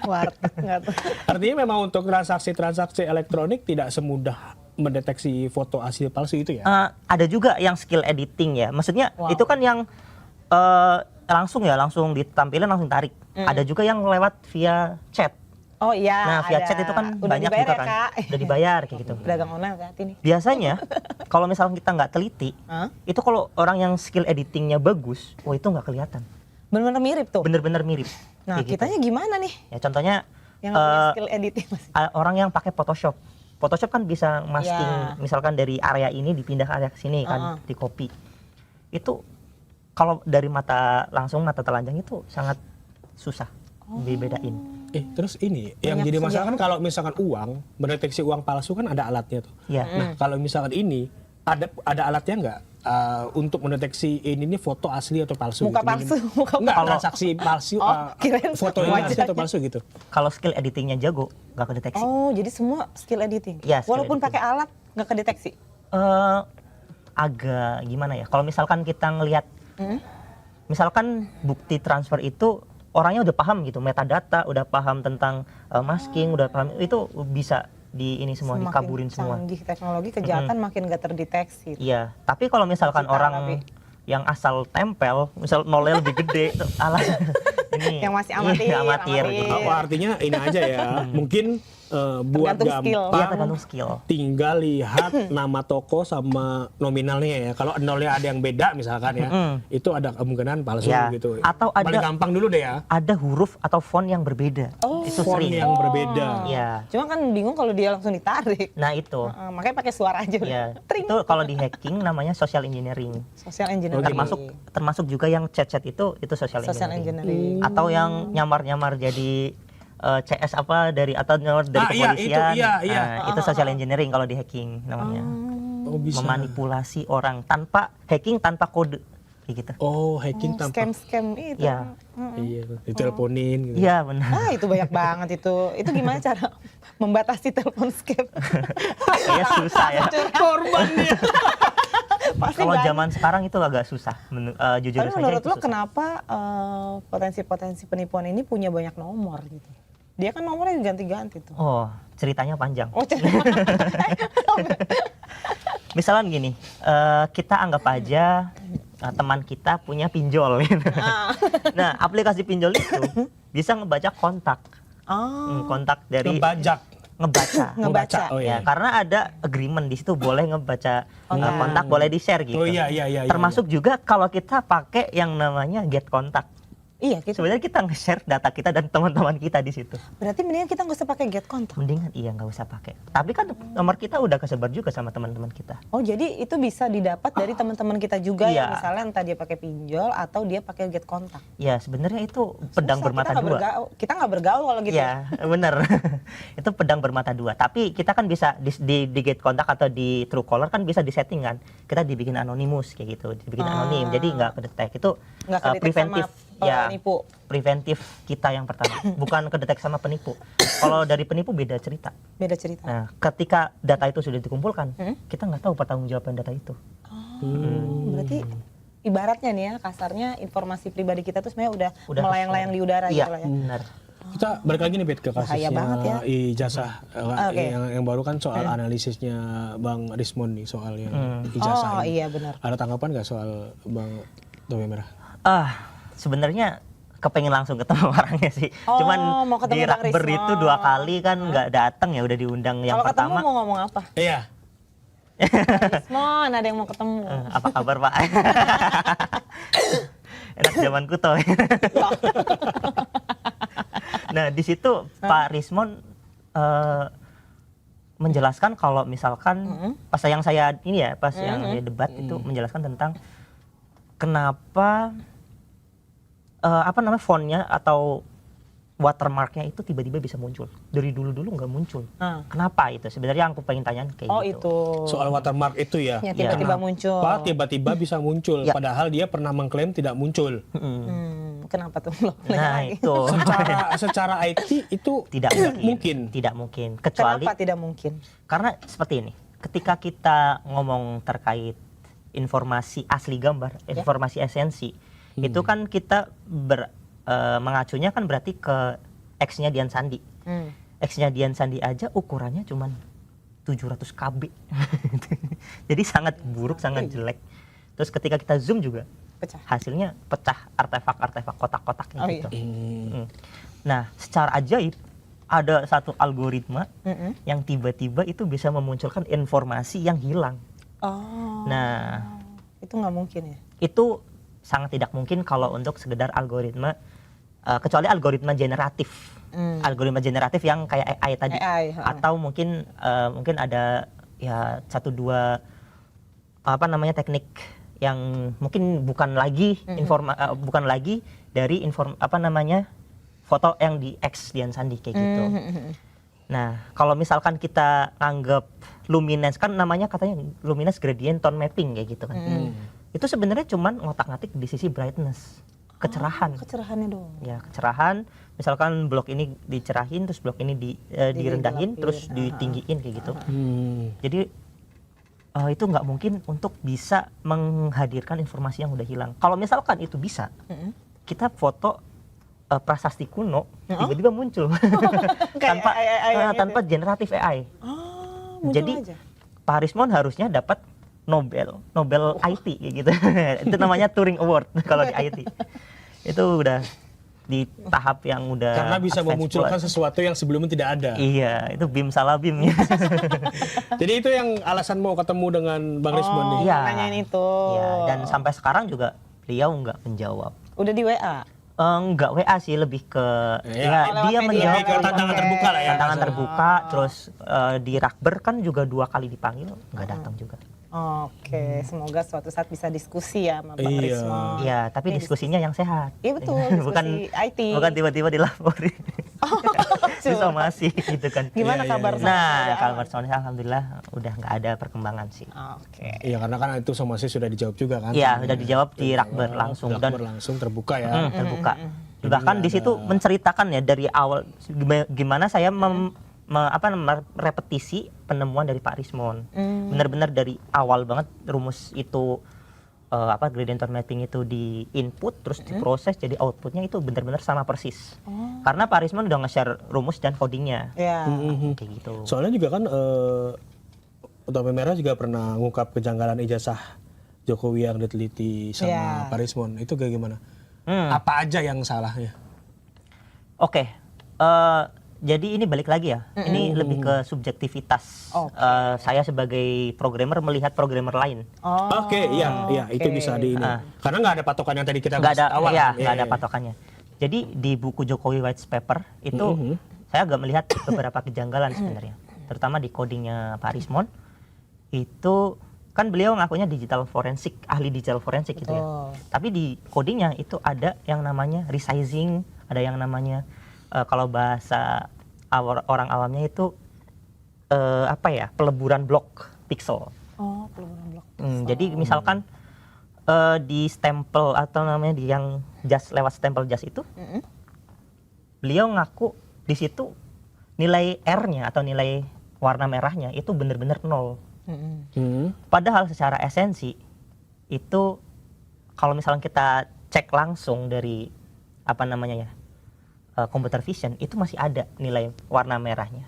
Warteg nggak tuh. Artinya memang untuk transaksi-transaksi elektronik tidak semudah mendeteksi foto asli palsu itu ya? Ada juga yang skill editing ya. Maksudnya Wow. itu kan yang langsung ditampilin langsung tarik. Ada juga yang lewat via chat. Oh iya. Nah, via ada. chat itu kan Udah banyak dibayar juga ya, kan. Kak? Udah dibayar kayak gitu. Pedagang online kan ini. Biasanya kalau misalnya kita nggak teliti, Hah? itu kalau orang yang skill editingnya bagus, wah itu nggak kelihatan. Bener-bener mirip tuh. Bener-bener mirip. Nah, Kayak gitu. kitanya gimana nih? Ya contohnya Yang nggak punya skill editing Mas. orang yang pakai Photoshop. Photoshop kan bisa masking Ya. misalkan dari area ini dipindah ke area sini kan, di copy. Itu kalau dari mata telanjang itu sangat susah dibedain. Terus ini yang Banyak jadi masalah sih kan kalau misalkan uang, mendeteksi uang palsu kan ada alatnya tuh. Iya. Nah, kalau misalkan ini ada alatnya nggak untuk mendeteksi ini foto asli atau palsu? Muka gitu? palsu, muka Nggak, palsu. transaksi palsu, kirain foto ini asli wajahnya. atau palsu gitu. Kalau skill editingnya jago, nggak kedeteksi. Oh, jadi semua skill editing. Ya, skill Walaupun editing. pakai alat nggak kedeteksi. Agak gimana ya? Kalau misalkan kita ngelihat, misalkan bukti transfer itu orangnya udah paham gitu, metadata, udah paham tentang masking, udah paham itu bisa di ini semua Semakin dikaburin semua. canggih teknologi, kejahatan makin nggak terdeteksi. Iya, tapi kalau misalkan Cita, orang tapi. yang asal tempel, misal nolnya lebih gede, ala ini Yang masih amatir, iya, amatir amatir. gitu. Oh, artinya ini aja ya, mungkin buat Tergantung skill. gampang Iya, tergantung skill. tinggal lihat nama toko sama nominalnya ya. Kalau nolnya ada yang beda misalkan ya, itu ada kemungkinan palsu Ya, gitu. atau ada- Paling gampang dulu deh ya, Ada huruf atau font yang berbeda. Itu font sering. yang berbeda. Iya. Cuma kan bingung kalau dia langsung ditarik. Nah, itu. Makanya pakai suara aja. Ya, Tring. itu kalau di hacking namanya social engineering. Social engineering. Termasuk juga yang chat-chat itu social Social engineering. engineering. Atau yang nyamar-nyamar jadi CS apa dari atau nyamar dari iya, kepolisian. itu, iya. Nah, itu social engineering kalau di hacking namanya. Oh, bisa. Memanipulasi orang tanpa hacking tanpa kode kayak gitu. Oh, hacking tanpa Scam itu. Ya. iya, diteleponin gitu. Iya, benar. Itu banyak banget itu. Itu gimana cara membatasi telepon scam? Kayaknya susah ya. Korban dia. Pasti Kalau banyak. zaman sekarang itu agak susah. Jujur Tapi saja menurut itu lo susah. kenapa potensi-potensi penipuan ini punya banyak nomor gitu? Dia kan nomornya ganti-ganti tuh. Oh, ceritanya panjang. Oh, Misalnya gini, kita anggap aja teman kita punya pinjol. Gitu. Nah, aplikasi pinjol itu bisa ngebaca kontak, kontak dari Ngebajak. ngebaca. Oh, iya. Ya, karena ada agreement di situ boleh ngebaca kontak, boleh di share gitu. Oh iya. Termasuk juga kalau kita pakai yang namanya get kontak. Iya, gitu. Sebenarnya kita nge-share data kita dan teman-teman kita di situ. Berarti mendingan kita nggak usah pakai get kontak. Mendingan iya nggak usah pakai. Tapi kan nomor kita udah kesebar juga sama teman-teman kita. Oh, jadi itu bisa didapat dari teman-teman kita juga Iya. ya, misalnya entah dia pakai pinjol atau dia pakai get kontak. Ya sebenarnya itu pedang Susah, bermata kita nggak dua. Kita nggak bergaul kalau gitu. Iya bener. Itu pedang bermata dua. Tapi kita kan bisa di get kontak atau di Truecaller kan bisa disetting kan. Kita dibikin anonimus kayak gitu, dibikin anonim. Jadi nggak kedetek. Itu Nggak kedetek preventif. sama ya penipu. preventif kita yang pertama, bukan kedetek sama penipu. Kalau dari penipu beda cerita. Beda cerita. Nah, ketika data itu sudah dikumpulkan, kita nggak tahu pertanggungjawaban data itu. Berarti ibaratnya nih ya, kasarnya informasi pribadi kita tuh sebenarnya udah melayang-layang di udara iya, gitu lah ya. Benar. Kita balik lagi nih Bet ke Bahaya banget ya. kasusnya ijazah yang baru kan soal analisisnya Bang Rismon nih soal yang ijazah Oh ini. iya benar. Ada tanggapan nggak soal Bang Topi Merah? Sebenarnya kepengen langsung ketemu orangnya sih. Cuman mau ketemu di Bang Rakber Rismon. itu 2 kali kan nggak datang ya, udah diundang yang Kalau ketemu pertama. mau ngomong apa? Iya. Rismon, ada yang mau ketemu. Apa kabar Pak? Enak zaman kuto. Nah di situ Pak Rismon menjelaskan kalau misalkan pas yang saya ini ya, pas yang dia debat itu menjelaskan tentang kenapa fontnya atau watermarknya itu tiba-tiba bisa muncul. Dari dulu-dulu nggak muncul. Kenapa itu? Sebenarnya yang aku pengen tanyain kayak gitu. Itu. Soal watermark itu ya. Yang tiba-tiba muncul. Kenapa tiba-tiba bisa muncul? Padahal dia pernah mengklaim tidak muncul. Kenapa tuh? Nah itu. Secara IT itu tidak mungkin. Tidak mungkin. Kecuali. Kenapa tidak mungkin? Karena seperti ini. Ketika kita ngomong terkait informasi asli gambar, informasi esensi, itu kan kita mengacunya kan berarti ke X-nya Dian Sandi. X-nya Dian Sandi aja ukurannya cuman 700 KB. Jadi sangat buruk, sangat jelek. Terus ketika kita zoom juga, hasilnya pecah artefak-artefak kotak-kotaknya gitu. Nah, secara ajaib ada satu algoritma yang tiba-tiba itu bisa memunculkan informasi yang hilang. Nah, itu nggak mungkin ya? Itu sangat tidak mungkin kalau untuk sekedar algoritma, kecuali algoritma generatif. Algoritma generatif yang kayak AI tadi. Atau mungkin ada ya 1-2 teknik yang mungkin bukan lagi bukan lagi dari foto yang di X Dian Sandi kayak gitu. Nah, kalau misalkan kita anggap luminance, kan namanya katanya luminance gradient tone mapping kayak gitu kan. Itu sebenarnya cuman ngotak-ngatik di sisi brightness, kecerahan. Kecerahannya dong. Ya, kecerahan. Misalkan blok ini dicerahin, terus blok ini direndahin, terus ditinggiin kayak gitu. Jadi itu nggak mungkin untuk bisa menghadirkan informasi yang udah hilang. Kalau misalkan itu bisa, kita foto prasasti kuno tiba-tiba muncul tanpa generatif AI. Jadi aja. Pak Rismon harusnya dapat Nobel IT gitu. Itu namanya Turing Award kalau di IT. Itu udah di tahap yang udah karena bisa memunculkan sesuatu yang sebelumnya tidak ada. Iya, itu bim salah bim ya. Jadi itu yang alasan mau ketemu dengan Bang Rismon nih. Iya. Nanyain itu. Iya, dan sampai sekarang juga beliau nggak menjawab. Udah di WA? Enggak WA sih, lebih ke dia menjawab ke tantangan terbuka lah ya. Tantangan terbuka, terus di Rakber kan juga 2 kali dipanggil, nggak datang juga. Oke, semoga suatu saat bisa diskusi ya sama Bang Rismon. Iya, tapi diskusinya yang sehat. Iya betul, diskusi IT. Bukan tiba-tiba dilaporin. Disomasi gitu kan. Gimana kabar? Nah, kabar soalnya alhamdulillah udah nggak ada perkembangan sih. Oke. Iya, karena kan itu somasi sudah dijawab juga kan. Iya, sudah dijawab di Rakber langsung. Dan langsung terbuka ya. Terbuka. Bahkan di situ menceritakan ya dari awal gimana saya merepetisi penemuan dari Pak Rismon. Benar-benar dari awal banget rumus itu gradient tone mapping itu di input terus diproses jadi outputnya itu benar-benar sama persis. Karena Pak Rismon udah nge-share rumus dan codingnya. Kayak gitu. Soalnya juga kan Topi Merah juga pernah ngungkap kejanggalan ijazah Jokowi yang diteliti sama Pak Rismon. Itu kayak gimana? Apa aja yang salahnya? Oke. Jadi ini balik lagi ya, ini lebih ke subjektivitas. Saya sebagai programmer melihat programmer lain. Iya, itu bisa di ini. Karena nggak ada patokan yang tadi kita bahas awal. Iya, nggak ada patokannya. Jadi di buku Jokowi White Paper itu saya agak melihat beberapa kejanggalan sebenarnya, terutama di codingnya Pak Rismon. Itu kan beliau ngakunya digital forensik, ahli digital forensik gitu ya. Tapi di codingnya itu ada yang namanya resizing, ada yang namanya kalau bahasa orang awamnya itu peleburan blok pixel. Peleburan blok. Jadi misalkan di stempel atau namanya di yang jas lewat stempel jas itu, beliau ngaku di situ nilai R-nya atau nilai warna merahnya itu benar-benar 0. Padahal secara esensi itu kalau misalnya kita cek langsung dari apa namanya ya computer vision itu masih ada nilai warna merahnya,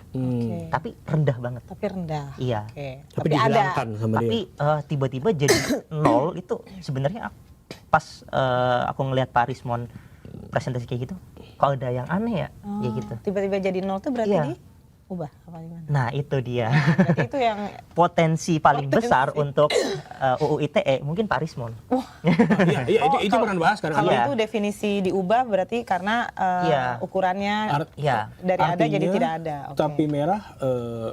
tapi rendah banget. Tapi rendah. Iya. Tapi dihilangkan sama dia. Tapi tiba-tiba jadi 0 itu sebenarnya pas aku ngelihat Pak Rismon presentasi kayak gitu, kok ada yang aneh ya, ya gitu. Tiba-tiba jadi 0 tuh berarti Iya. diubah apa gimana? Nah itu dia. Berarti itu yang Potensi paling besar untuk UU ITE mungkin Pak Rismon. Iya, itu pernah bahas kan. kalau Iya. itu definisi diubah berarti karena Iya. ukurannya Iya. dari ada jadi Artinya, tidak ada. Oke. Tapi merah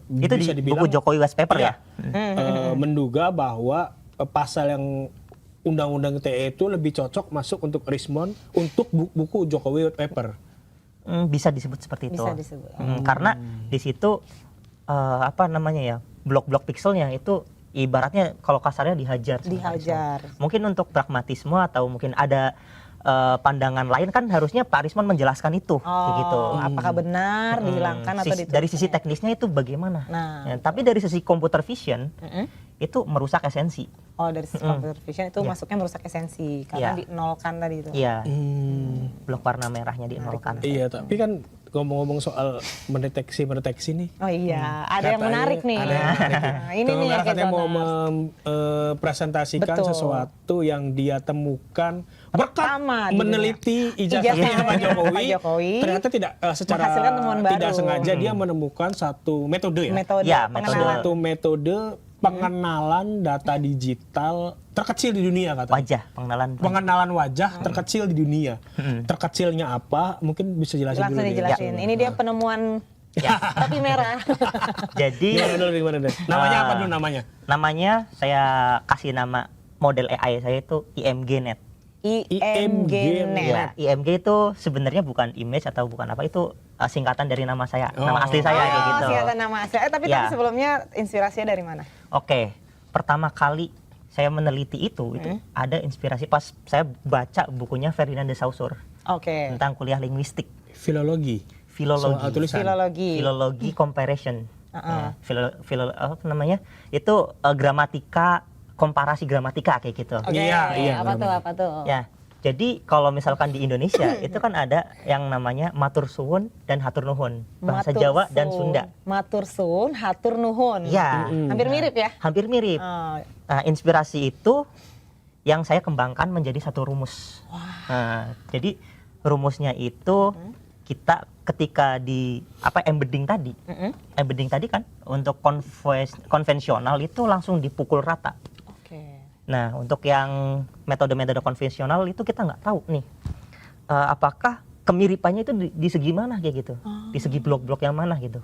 Itu bisa di dibilang buku Jokowi White Paper iya, ya. menduga bahwa pasal yang undang-undang ITE itu lebih cocok masuk untuk Rismon untuk buku Jokowi White Paper. Bisa disebut seperti itu. Bisa disebut. Karena di situ apa namanya ya, blok-blok pixelnya itu ibaratnya kalau kasarnya dihajar. sama Dihajar. Rismon. Mungkin untuk pragmatisme atau mungkin ada pandangan lain kan harusnya Pak Rismon menjelaskan itu, kayak gitu. Apakah benar dihilangkan atau ditutup? Dari sisi teknisnya itu bagaimana? Nah. Ya, tapi dari sisi computer vision itu merusak esensi. Oh, dari sisi computer vision itu Iya. masuknya merusak esensi karena Iya. dinolkan tadi itu. Iya. Blok warna merahnya dinolkan. Iya, tapi kan ngomong-ngomong soal mendeteksi nih. Oh iya, ada yang Katanya menarik nih. ada yang menarik nih. Nah, ini Teman nih merah katanya mau Kezoners. presentasikan Betul. sesuatu yang dia temukan Pertama berkat di meneliti Ijazahnya ijazahnya Pak Jokowi. Pak Jokowi. Ternyata tidak secara Menghasilkan temuan baru. tidak sengaja dia menemukan satu metode ya. Metode Ya, pengenalan. Satu metode pengenalan data digital terkecil di dunia katanya. Wajah, Pengenalan wajah terkecil di dunia. Terkecilnya apa? Mungkin bisa jelasin Langsung dulu deh. dijelasin. Ini dia penemuan tapi merah. Jadi Gimana dulu? Namanya apa dulu namanya? namanya saya kasih nama model AI saya itu IMG-Net. IMG-net. Ya, IMG itu sebenarnya bukan image atau bukan apa, itu singkatan dari nama saya, nama asli saya kayak gitu. Singkatan nama asli. Tapi Ya. tadi sebelumnya inspirasinya dari mana? Oke, pertama kali saya meneliti itu ada inspirasi pas saya baca bukunya Ferdinand de Saussure Oke. tentang kuliah linguistik, Filologi. filologi, Soal tulisan. Filologi. comparison. Ya, apa namanya? Itu gramatika, komparasi gramatika kayak gitu. Oke. Iya, Apa tuh? benar. Apa tuh? Ya, jadi kalau misalkan di Indonesia itu kan ada yang namanya matur suwun dan hatur nuhun, bahasa Matur Jawa dan suwun. Sunda. Matur suwun, hatur nuhun. Ya, Hampir mirip ya? hampir mirip. Oh, Nah, inspirasi itu yang saya kembangkan menjadi satu rumus. Nah, jadi rumusnya itu kita ketika di embedding tadi kan untuk konvensional itu langsung dipukul rata. Oke. Nah, untuk yang metode-metode konvensional itu kita nggak tahu nih apakah kemiripannya itu di segi mana kayak gitu, di segi blok-blok yang mana gitu.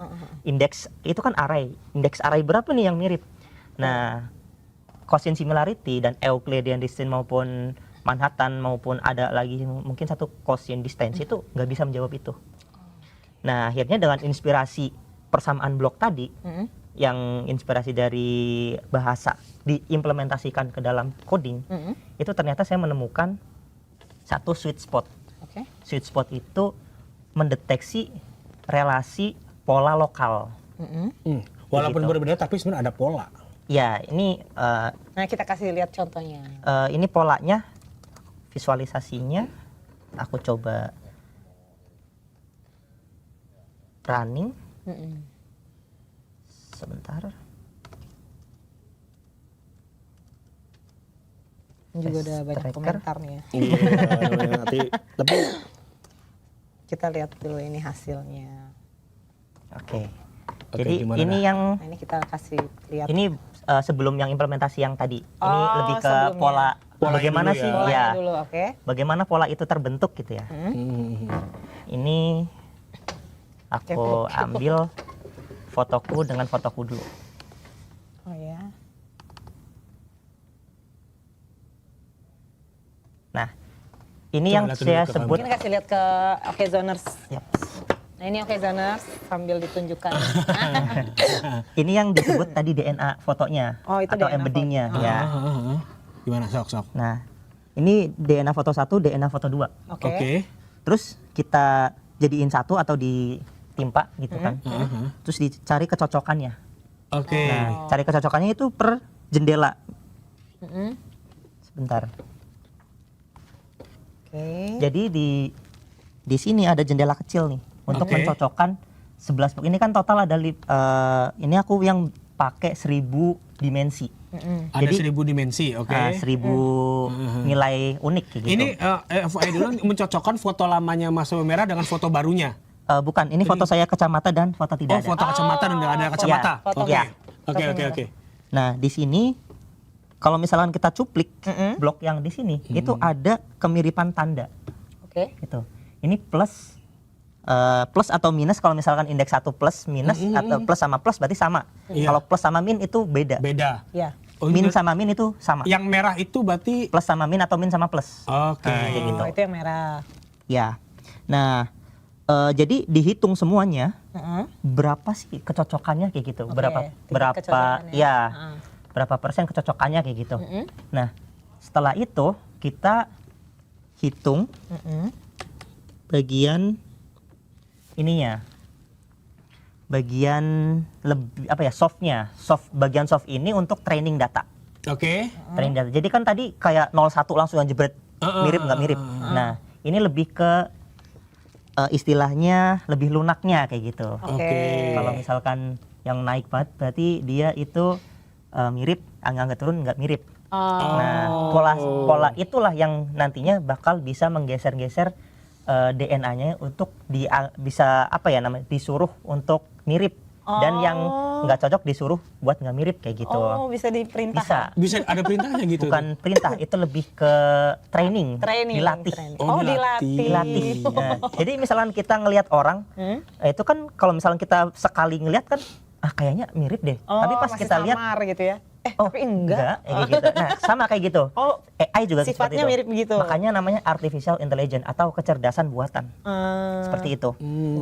Indeks itu kan array, indeks array berapa nih yang mirip. Nah, quotient similarity dan Euclidean distance maupun Manhattan maupun ada lagi mungkin satu quotient distance itu nggak bisa menjawab itu. Nah, akhirnya dengan inspirasi persamaan blok tadi, yang inspirasi dari bahasa diimplementasikan ke dalam coding, itu ternyata saya menemukan satu sweet spot. Oke. Sweet spot itu mendeteksi relasi pola lokal. Walaupun Begitu. berbeda tapi sebenarnya ada pola. Ya, ini Nah, kita kasih lihat contohnya. ini polanya, visualisasinya. Aku coba running. Sebentar. Ini juga udah banyak Tracker. komentar nih ya. Nanti tapi Kita lihat dulu ini hasilnya. Oke. Oke, Jadi gimana ini dah? yang Nah, ini kita kasih lihat. ini sebelum yang implementasi yang tadi. Ini Oh, lebih ke sebelumnya. pola Polanya bagaimana dulu sih ya. Polanya ya. dulu, oke. Bagaimana pola itu terbentuk gitu ya. Ini aku Kepo. ambil fotoku dengan fotoku dulu. Oh ya. Nah, ini Coba yang lihat dulu saya ke sebut. Mungkin kasih lihat ke Zoners. Yap. Nah, ini Zoners sambil ditunjukkan. Ini yang disebut tadi DNA fotonya Oh, itu atau DNA embeddingnya foto. ya. Gimana sok? Nah, ini DNA foto 1, DNA foto 2. Oke. Terus kita jadiin satu atau ditimpa gitu kan. Terus dicari kecocokannya. Oke. Nah, cari kecocokannya itu per jendela. Sebentar. Oke. Jadi di sini ada jendela kecil nih untuk Oke. mencocokkan 11. Ini kan total ada ini aku yang pakai 1000 dimensi. Ada Jadi, 1000 dimensi, oke. 1000 nilai unik kayak gitu. Ini FYI dulu mencocokkan foto lamanya Mas Topi Merah dengan foto barunya. Bukan, ini foto saya kacamata dan foto tidak ada. Foto kacamata dan nggak ada kacamata. Foto. Oke. Ya. Oke. Nah, di sini kalau misalkan kita cuplik blok yang di sini, itu ada kemiripan tanda. Oke. Gitu. Ini plus atau minus, kalau misalkan indeks 1 plus minus atau plus sama plus berarti sama. Iya. Kalau plus sama min itu beda. Beda. Ya. Oh, Min sama min itu sama. Yang merah itu berarti Plus sama min atau min sama plus. oke. Kayak gitu. Oh, itu yang merah. Ya. Nah, jadi dihitung semuanya berapa sih kecocokannya kayak gitu. Oke, Berapa tingkat kecocokannya. ya. Berapa persen kecocokannya kayak gitu. Nah, setelah itu kita hitung bagian ininya. Bagian lebih apa ya, softnya. Bagian soft ini untuk training data. Oke. Training data. Jadi kan tadi kayak 01 langsung yang jebret mirip nggak mirip. Nah, ini lebih ke istilahnya lebih lunaknya kayak gitu. Oke. Kalau misalkan yang naik banget berarti dia itu mirip, nggak turun nggak mirip. Nah, pola itulah yang nantinya bakal bisa menggeser-geser DNA-nya untuk bisa apa ya namanya, disuruh untuk mirip, dan yang nggak cocok disuruh buat nggak mirip kayak gitu. Oh, bisa diperintah. Bisa ada perintahnya gitu. Bukan perintah, itu lebih ke training, dilatih. Oh, dilatih. Nah, jadi misalkan kita ngelihat orang, itu kan kalau misalkan kita sekali ngelihat kan, kayaknya mirip deh. Tapi pas masih kita lihat, samar gitu ya. Tapi enggak. kayak gitu. Nah, sama kayak gitu. Oh, AI juga sifatnya seperti itu. mirip begitu. Makanya namanya artificial intelligence atau kecerdasan buatan. Seperti itu.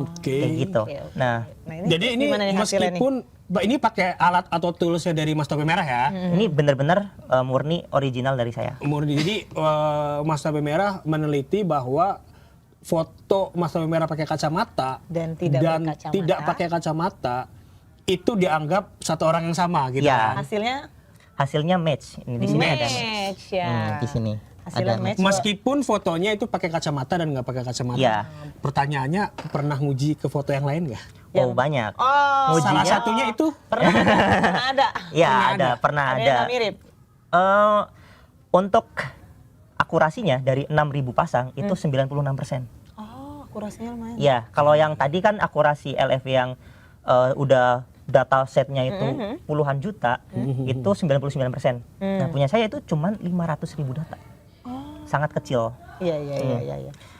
Oke. Kayak gitu. Oke. Nah, Jadi ini gimana nih hasilnya nih? meskipun ini pakai alat atau toolsnya dari Mas Topi Merah ya. ini benar-benar murni original dari saya. Jadi Mas Topi Merah meneliti bahwa foto Mas Topi Merah pakai kacamata Dan tidak berkacamata. tidak pakai kacamata itu dianggap satu orang yang sama gitu. Ya. kan? Hasilnya match. Ini di sini ada. Match ya. Di sini. Hasilnya ada match. Meskipun fotonya itu pakai kacamata dan nggak pakai kacamata. Iya. Pertanyaannya, pernah nguji ke foto yang lain nggak? Oh, banyak. Oh, Salah Ngujinya- satunya itu pernah ada. Iya, Pernah pernah Ada yang ada. nggak mirip. Untuk akurasinya dari 6.000 pasang itu 96%. Oh, akurasinya lumayan. Ya, kalau yang tadi kan akurasi LFV yang udah data setnya itu puluhan juta, itu 99%. Nah, punya saya itu cuman 500.000 data. Sangat kecil. Iya.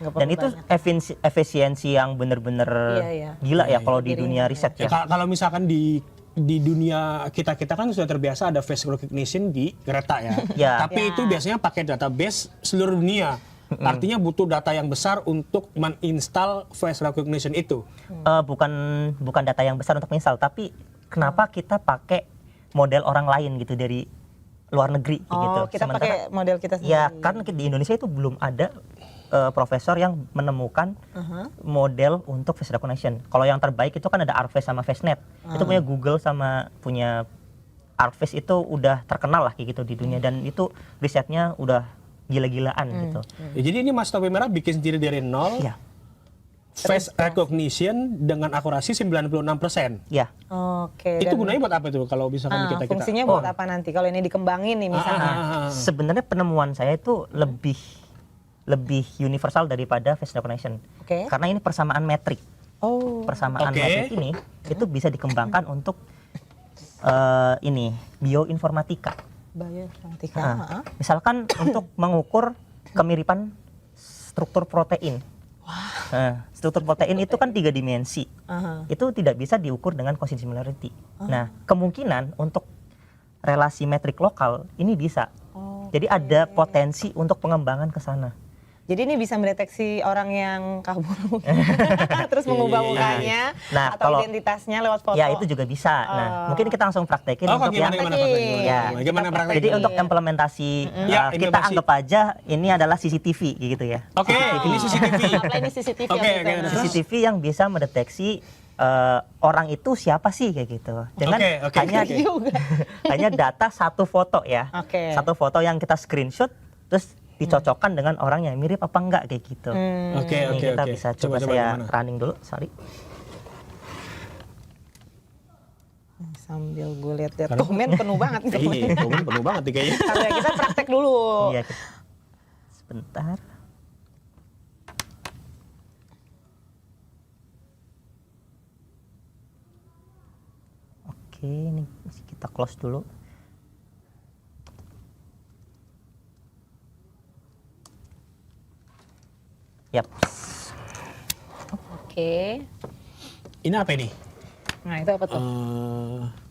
Nggak perlu Dan itu banyak. efisiensi yang bener-bener Iya. gila ya kalau di dunia riset ya, ya. kalau misalkan di dunia kita kan sudah terbiasa ada face recognition di kereta ya. Ya. Tapi itu biasanya pakai database seluruh dunia. Artinya butuh data yang besar untuk menginstal face recognition itu. Bukan data yang besar untuk install, tapi kenapa kita pakai model orang lain gitu dari luar negeri gitu. Kita pakai model kita sendiri. Ya, karena di Indonesia itu belum ada profesor yang menemukan model untuk face recognition. Kalau yang terbaik itu kan ada ArcFace sama FaceNet. Itu punya Google sama punya ArcFace, itu udah terkenal lah kayak gitu di dunia, dan itu risetnya udah gila-gilaan gitu. Ya, jadi ini Mas Topi Merah bikin sendiri dari nol. Ya. Face recognition dengan akurasi 96%. Ya. Oke. Itu dan- gunanya buat apa tuh kalau misalkan kita fungsinya buat apa nanti kalau ini dikembangin nih misalnya? Sebenarnya penemuan saya itu lebih universal daripada face recognition. Oke. Karena ini persamaan metrik. Oh. Persamaan Oke. metrik ini itu bisa dikembangkan untuk ini bioinformatika. Bioinformatika. Nah, misalkan untuk mengukur kemiripan struktur protein. Nah, struktur protein itu kan 3 dimensi. Itu tidak bisa diukur dengan Cauchy similarity. Nah, kemungkinan untuk relasi metrik lokal ini bisa. Jadi ada potensi untuk pengembangan ke sana. Jadi ini bisa mendeteksi orang yang kabur, terus mengubah mukanya Nah, atau kalau- identitasnya lewat foto. Ya itu juga bisa. Nah, mungkin kita langsung praktekin untuk yang gimana prakteknya? Ya. Gimana prakteknya? Jadi untuk implementasi Ya, kita implementasi. anggap aja ini adalah CCTV gitu ya. Oke, ini CCTV. Apa ini CCTV? Oke, waktu itu? oke, CCTV yang bisa mendeteksi orang itu siapa sih kayak gitu. Dengan Oke, hanya oke. hanya data satu foto ya. Oke. Satu foto yang kita screenshot terus dicocokkan dengan orang yang mirip apa enggak kayak gitu. Oke, Ini oke, kita oke. bisa coba saya gimana? running dulu, sorry. Sambil gue lihat-lihat komen penuh banget nih. Iya, komen penuh banget nih kayaknya. Sambil kita praktek dulu. Iya. Sebentar. Oke, ini masih kita close dulu. Yap. Oke. Ini apa ini? Nah itu apa tuh?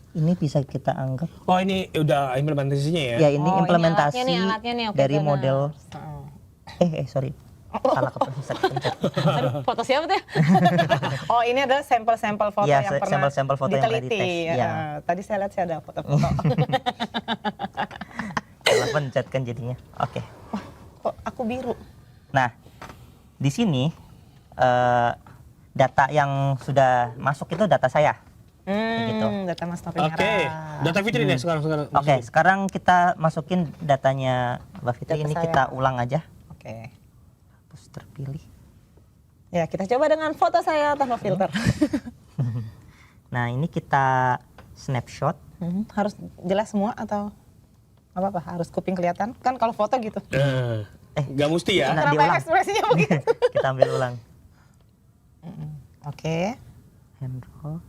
Ini bisa kita anggap Oh ini udah implementasinya ya? ya ini Oh, implementasi ini alatnya nih, oke, dari benar. model Oh. sorry. Salah kepencet. Aduh, foto siapa tuh? Oh ini adalah sampel-sampel foto Iya, yang pernah sampel-sampel foto yang pernah diteliti. dites, iya. Tadi saya lihat sih ada foto-foto. Salah pencet kan jadinya. Oke. Kok aku biru? Nah, di sini data yang sudah masuk itu data saya. Gitu. Data Mas Novi Oke, Merah. data Fitri deh sekarang. Oke, sekarang kita masukin datanya Mbak Fitri. Data Ini saya. kita ulang aja. Oke. Hapus terpilih. Ya kita coba dengan foto saya tanpa filter. Nah, ini kita snapshot. Harus jelas semua atau apa apa? Harus kuping kelihatan? Kan kalau foto gitu. Nggak mesti ya? Nah, Kenapa diulang. ekspresinya begitu? Kita ambil ulang. Oke. Hand roll.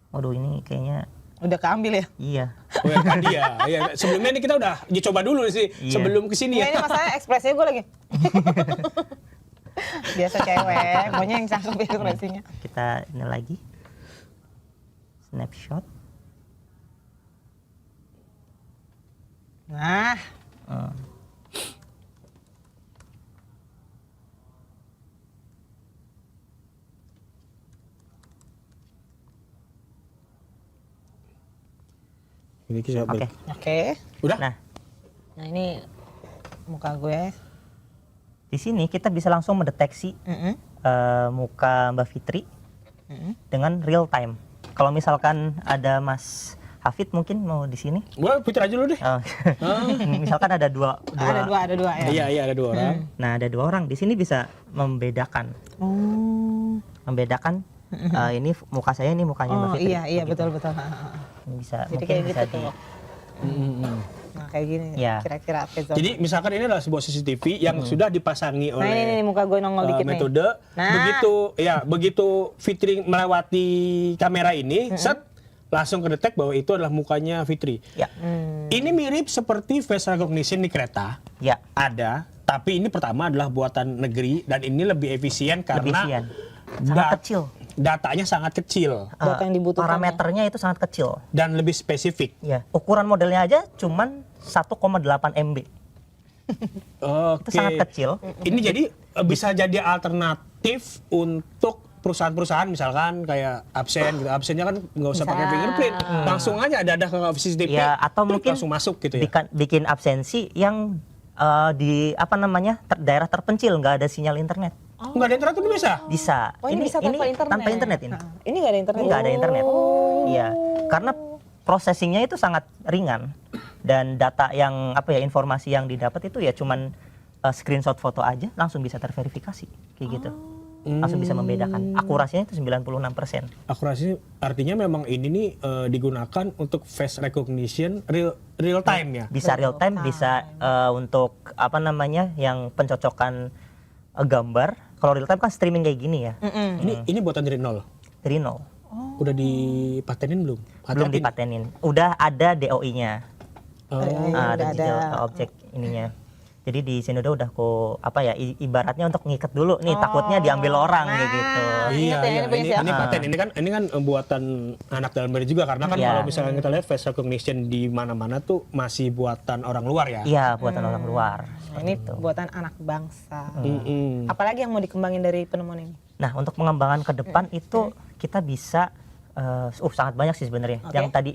Waduh, ini kayaknya Udah keambil ya? iya. Oh ya tadi ya. Iya. Sebelumnya ini kita udah dicoba dulu sih Iya. sebelum kesini Nah, ya. ini masalahnya ekspresinya gue lagi. Biasa cewek, pokoknya yang cakep ekspresinya. Kita ini lagi. Snapshot. Nah, Hmm. Ini kita Oke. oke. Udah? Nah, Nah ini muka gue. di sini kita bisa langsung mendeteksi muka Mbak Fitri dengan real time. Kalau misalkan ada Mas Hafid mungkin mau di sini. Gua Fitri aja dulu deh. Oh. Misalkan ada dua. Ada dua ya. Iya, iya ada 2 orang. Nah, ada 2 orang. Di sini bisa membedakan. Oh, Membedakan ini muka saya, ini mukanya Mbak oh Fitri. iya Begitu. betul. Ini bisa Jadi mungkin kayak bisa gitu di tuh. Nah kayak gini. Ya. Kira-kira apa itu? Jadi misalkan ini adalah sebuah CCTV yang sudah dipasangi Nah ini oleh muka gue nongol dikit nih. metode Nah. begitu Fitri melewati kamera ini, set langsung kedetek bahwa itu adalah mukanya Fitri. ya. Ini mirip seperti face recognition di kereta. Ya. Ada, tapi ini pertama adalah buatan negeri dan ini lebih efisien Lebih karena efisien. Sangat kecil. datanya sangat kecil Data yang dibutuhkan. Parameternya itu sangat kecil. dan lebih spesifik. Ya. Ukuran modelnya aja cuman 1,8 MB. Oke. Itu sangat kecil. Ini jadi bisa jadi alternatif untuk perusahaan-perusahaan misalkan kayak absen gitu. Absennya kan nggak usah pakai Bisa. fingerprint, langsung aja ada ke CCTV. Ya, atau mungkin langsung masuk gitu ya. bikin absensi yang di apa namanya daerah terpencil nggak ada sinyal internet. Nggak ada internet itu bisa. Bisa. Oh ini bisa tanpa internet. Tanpa internet ini. Nah, ini nggak ada internet. Ini nggak ada internet. Iya, karena processingnya itu sangat ringan dan data yang apa ya informasi yang didapat itu ya cuman screenshot foto aja langsung bisa terverifikasi kayak gitu. Langsung bisa membedakan. Akurasinya itu 96%. Akurasi artinya memang ini nih digunakan untuk face recognition real time ya. Bisa real time, bisa untuk apa namanya yang pencocokan gambar. Kalau real time kan streaming kayak gini ya. Ini buatan dari nol. Dari nol. Udah dipatenin belum? Belum dipatenin. Udah ada DOI-nya. Iya, Ada udah digital ada. object ininya. Jadi di sini udah aku ibaratnya untuk ngikat dulu nih, takutnya diambil orang kayak gitu. Iya, Ingat ya, ini punya siapa? ini paten. Ini kan buatan anak dalam negeri juga, karena kan kalau misalnya kita lihat face recognition di mana-mana tuh masih buatan orang luar ya. Iya, buatan orang luar. Ini buatan anak bangsa. Apalagi yang mau dikembangin dari penemuan ini? Nah, untuk pengembangan ke depan itu kita bisa sangat banyak sih sebenarnya. Yang tadi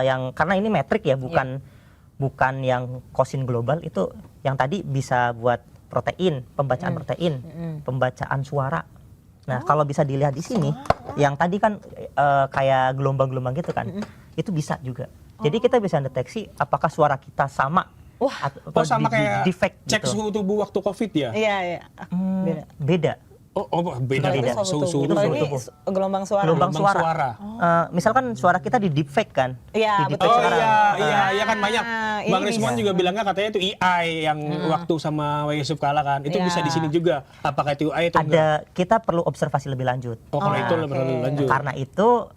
yang karena ini metrik ya, bukan yang kosin global, itu yang tadi bisa buat protein, pembacaan protein, pembacaan suara. Nah, kalau bisa dilihat di sini, yang tadi kan kayak gelombang-gelombang gitu kan, itu bisa juga. Jadi kita bisa deteksi apakah suara kita sama. Atau sama kayak defect cek gitu. suhu tubuh waktu COVID ya? Iya. Beda. Beda. Suhu Kalau ini tubuh. gelombang suara. Gelombang suara. Misalkan suara kita di deepfake kan? Iya, Di deepfake Oh sekarang. iya kan banyak. ini Bang Rismon bisa. juga bilangnya katanya itu AI yang waktu sama Yusuf kalah kan. Itu bisa di sini juga. Apakah itu AI atau enggak? Kita perlu observasi lebih lanjut. Oh, kalau itu lebih lanjut. Karena itu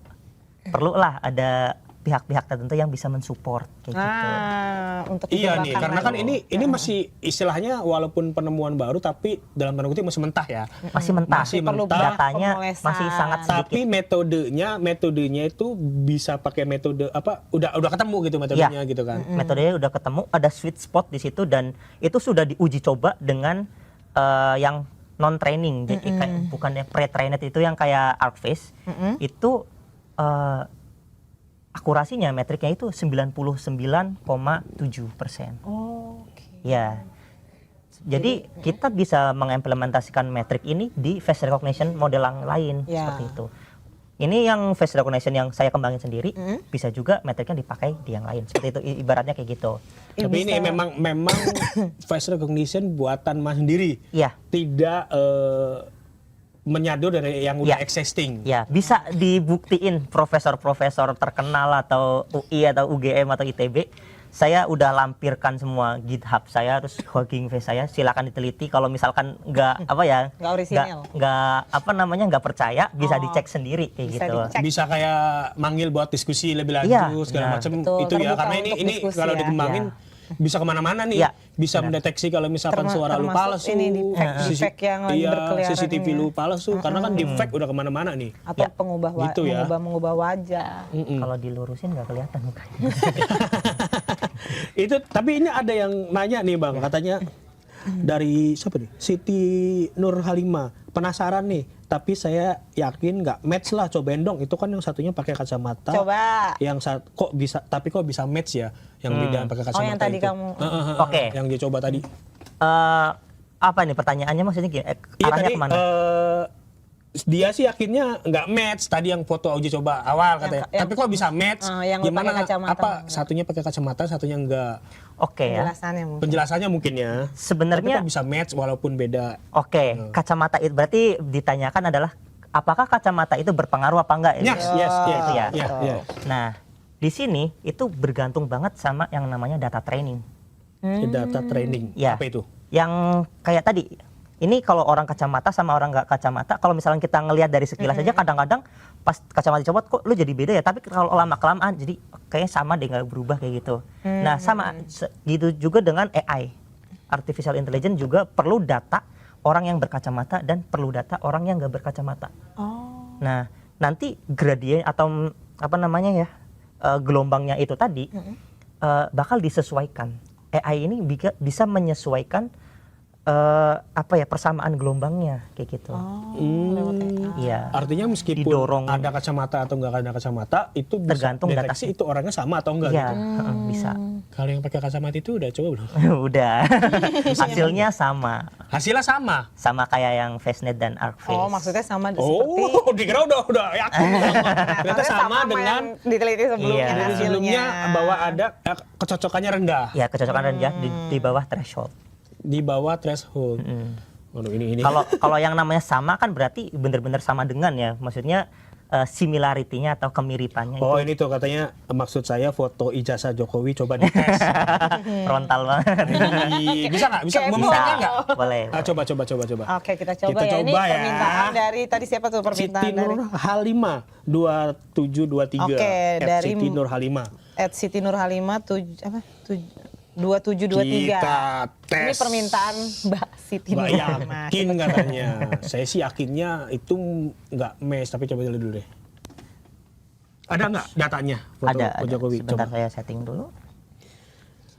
perlulah ada pihak-pihak tertentu yang bisa mensupport kayak gitu. Untuk Iya nih, dikembangkan karena kan lagi. ini masih istilahnya walaupun penemuan baru tapi dalam tanda kutip masih mentah ya. Masih mentah. Masih perlu mentah. banyak Datanya pemolesan. masih sangat sedikit. Tapi metodenya itu bisa pakai metode apa? Udah ketemu gitu metodenya gitu kan. Metodenya udah ketemu, ada sweet spot di situ dan itu sudah diuji coba dengan yang non training, jadi kayak bukan yang pre-trained itu yang kayak ArcFace. Itu akurasinya metriknya itu 99,7%. Ya. Jadi kita bisa mengimplementasikan metrik ini di face recognition model yang lain seperti itu. Ini yang face recognition yang saya kembangin sendiri, bisa juga metriknya dipakai di yang lain. Seperti itu ibaratnya kayak gitu. Tapi ini memang face recognition buatan Mas sendiri. Iya. Tidak menyadu dari yang udah existing. Ya, bisa dibuktiin profesor-profesor terkenal atau UI atau UGM atau ITB. Saya udah lampirkan semua GitHub saya, terus Hugging Face saya. Silakan diteliti. Kalau misalkan nggak orisinil, nggak percaya, bisa dicek sendiri kayak Bisa gitu. dicek. Bisa kayak manggil buat diskusi lebih Iya, lanjut segala macam Betul, itu ya, terbuka karena untuk ini diskusi kalau ya. dikembangin bisa kemana-mana nih. Iya, Bisa mendeteksi kalau misalkan suara lu termasuk palsu, ini defect yang lagi berkeliaran CCTV ini ya. lu palsu, karena kan defect udah kemana-mana nih. Atau Gitu ya. mengubah wajah. Kalau dilurusin nggak kelihatan mukanya. Itu tapi ini ada yang nanya nih Bang, katanya dari siapa nih? Siti Nur Halimah. Penasaran nih, tapi saya yakin nggak match lah, cobain dong. Itu kan yang satunya pakai kacamata. Coba. Yang kok bisa match ya? Yang beda pakai kacamata. Yang tadi itu. kamu. Oke. Yang dia coba tadi. Apa nih pertanyaannya, maksudnya gini, Iya arahnya tadi kemana? dia sih yakinnya nggak match tadi yang foto uji coba awal katanya. Tapi kok bisa match? yang Gimana? pakai kacamata. Apa satunya pakai kacamata, satunya enggak? Oke ya. Penjelasannya mungkin. Penjelasannya mungkin ya. Sebenarnya Tapi kok bisa match walaupun beda? Oke, kacamata itu berarti ditanyakan adalah apakah kacamata itu berpengaruh apa enggak? Yes. Itu ya. Yes. Nah, di sini itu bergantung banget sama yang namanya data training. Data training. Ya. Apa itu? Yang kayak tadi, ini kalau orang kacamata sama orang nggak kacamata, kalau misalnya kita ngelihat dari sekilas aja, kadang-kadang pas kacamata dicopot kok lu jadi beda ya, tapi kalau lama kelamaan jadi kayaknya sama deh, nggak berubah kayak gitu. Nah sama gitu juga dengan AI, artificial intelligence juga perlu data orang yang berkacamata dan perlu data orang yang nggak berkacamata. Nah nanti gradien atau apa namanya ya, gelombangnya itu tadi bakal disesuaikan. AI ini bisa menyesuaikan persamaan gelombangnya kayak gitu. Iya. Artinya meskipun Didorong. ada kacamata atau enggak ada kacamata itu bisa Tergantung deteksi itu orangnya sama atau enggak Iya, gitu. bisa. Kalau yang pakai kacamata itu udah coba belum? Udah. Hasilnya sama. Hasilnya sama. Sama kayak yang FaceNet dan ArcFace. Oh, maksudnya sama seperti Oh, dikira udah yakin. Ternyata Maksudnya sama dengan yang diteliti sebelumnya Iya. hasilnya. sebelumnya bahwa ada kecocokannya rendah Ya, kecocokan rendah di bawah threshold. di bawah threshold. Waduh, ini. Kalau yang namanya sama kan berarti benar-benar sama dengan ya. Maksudnya similarity-nya atau kemiripannya Oh, itu ini tuh katanya maksud saya foto ijazah Jokowi coba dites. frontal banget. Bisa nggak? Bisa Kepo. memungkinkan nggak? Boleh. Coba. Oke, kita coba Kita ya. Ini coba ya. permintaan dari tadi siapa tuh permintaan Siti dari? Nur Halimah 2723. Oke, dari Siti Nur Halimah. Siti Nur Halimah 2723. Kita tes. Ini permintaan Mbak Siti Mbak Nurhaliza. yakin katanya. Saya sih yakinnya itu nggak mes, tapi coba dulu deh. Ada nggak datanya foto Ada. Pak Jokowi? Sebentar Coba. saya setting dulu.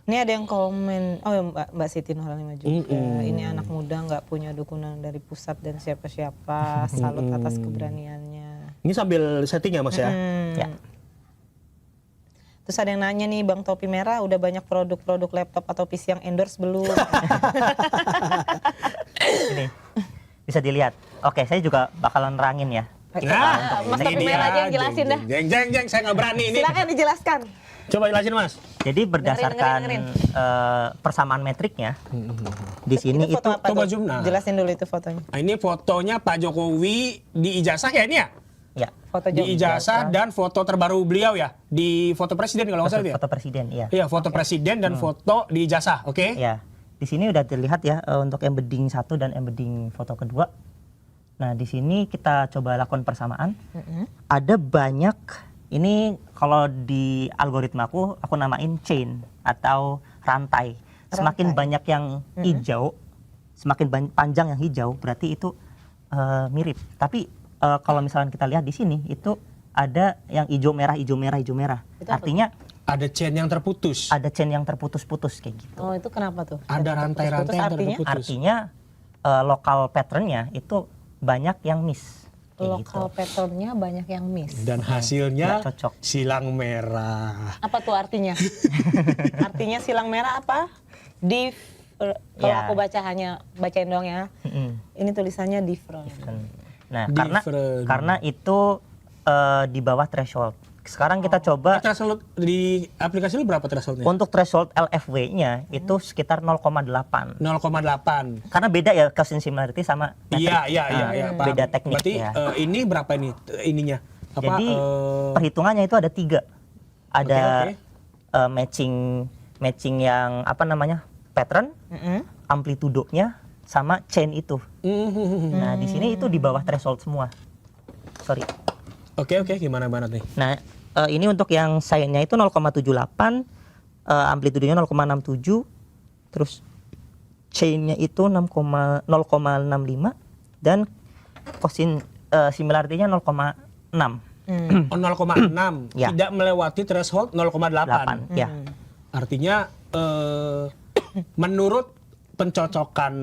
Ini ada yang komen, oh ya Mbak Siti Nurhaliza juga. Ini anak muda nggak punya dukungan dari pusat dan siapa-siapa. Salut atas keberaniannya. Ini sambil setting ya Mas ya? Ya. Terus ada yang nanya nih, Bang Topi Merah udah banyak produk-produk laptop atau PC yang endorse belum? Ini bisa dilihat. Oke, saya juga bakalan nerangin ya. Mas Topi Merah aja yang jelasin dah. Jeng, saya nggak berani ini. Silakan dijelaskan. Coba jelasin Mas. Jadi berdasarkan dengerin. persamaan metriknya, di sini Itu foto itu apa coba tuh? zoom, nah. Jelasin dulu itu fotonya. Nah, ini fotonya Pak Jokowi di ijazah ya ini ya? ya Foto Di ijazah dan foto terbaru beliau ya? Di foto presiden kalau nggak salah ya? foto presiden, iya. Iya, foto presiden dan foto di ijazah, oke? Ya, di sini udah terlihat ya untuk embedding 1 dan embedding foto kedua. Nah, di sini kita coba lakukan persamaan. Ada banyak, ini kalau di algoritmaku aku namain chain atau rantai. Semakin banyak yang hijau, semakin panjang yang hijau, berarti itu mirip. Tapi kalau misalnya kita lihat di sini itu ada yang hijau merah, hijau merah, hijau merah. Itu apa? Artinya Ada chain yang terputus. ada chain yang terputus-putus kayak gitu. Oh itu kenapa tuh? Ada rantai-rantai yang artinya? terputus. Artinya lokal patternnya itu banyak yang miss. Kayak gitu. Lokal patternnya banyak yang miss. Dan hasilnya Nggak cocok. silang merah. Apa tuh artinya? Artinya silang merah apa? Kalau Ya. aku bacain doang ya. Mm-mm. Ini tulisannya different. Nah, Different. karena itu di bawah threshold. Sekarang kita coba Threshold di aplikasi lu berapa thresholdnya? untuk threshold LFW-nya itu sekitar 0,8. 0,8. Karena beda ya cousin similarity sama metric. Iya, paham. Beda teknik Berarti ya. ini berapa ini ininya? Apa, Jadi perhitungannya itu ada 3. Ada Oke. matching yang apa namanya? Pattern, amplitudonya sama chain itu. Nah, di sini itu di bawah threshold semua. Sorry. Oke, gimana banget nih? Nah, ini untuk yang sign-nya itu 0,78, amplitudenya 0,67, terus chain-nya itu 0,65 dan cosin similarity-nya 0,6. Oh, 0,6. Ya. Tidak melewati threshold 0,8. 8, ya. Artinya menurut pencocokan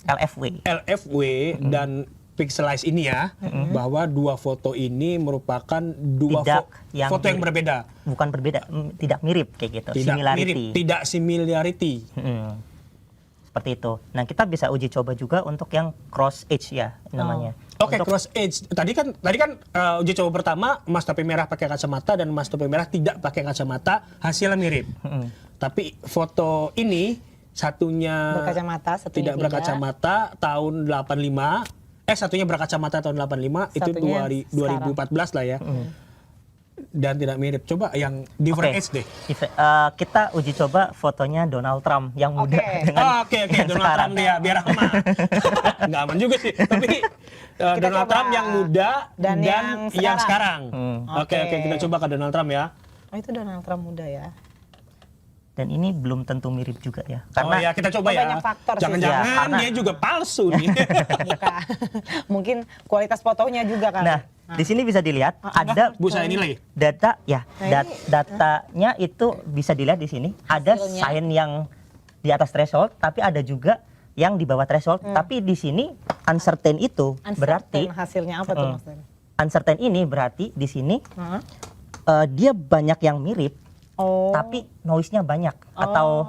LFW. LFW dan pixelize ini ya, bahwa dua foto ini merupakan dua Tidak yang foto yang mirip. berbeda. Bukan berbeda, tidak mirip kayak gitu. Tidak Similarity. mirip, tidak similarity. Seperti itu. Nah, kita bisa uji coba juga untuk yang cross edge ya namanya. Oke, cross edge. Tadi kan uji coba pertama Mas Topi Merah pakai kacamata dan Mas Topi Merah tidak pakai kacamata, hasilnya mirip. Tapi foto ini satunya Berkacamata, satunya tidak tidak. berkacamata tahun 85. Satunya berkacamata tahun 85, itu Satunya 2014 lah ya. Dan tidak mirip. Coba yang different Oke. edge deh. Kita uji coba fotonya Donald Trump yang muda Oke. dengan Oke, yang Donald sekarang. Trump dia biar aman. Nggak aman juga sih. Tapi Donald coba. Trump yang muda Dan yang sekarang. Oke. Oke, kita coba ke Donald Trump ya. Oh itu Donald Trump muda ya. Dan ini belum tentu mirip juga ya. Oh ya, kita coba ya. banyak faktor sih. Jangan-jangan Ya, karena- dia juga palsu nih. Bukan. Mungkin kualitas fotonya juga kan. Nah, di sini bisa dilihat ada Bu, saya nilai. data ya. Nah, ini- Datanya itu bisa dilihat di sini. Ada Hasilnya. sign yang di atas threshold, tapi ada juga yang di bawah threshold. Tapi di sini uncertain itu berarti hasilnya apa tuh maksudnya? uncertain ini berarti di sini Hah? dia banyak yang mirip, Oh. tapi noise-nya banyak atau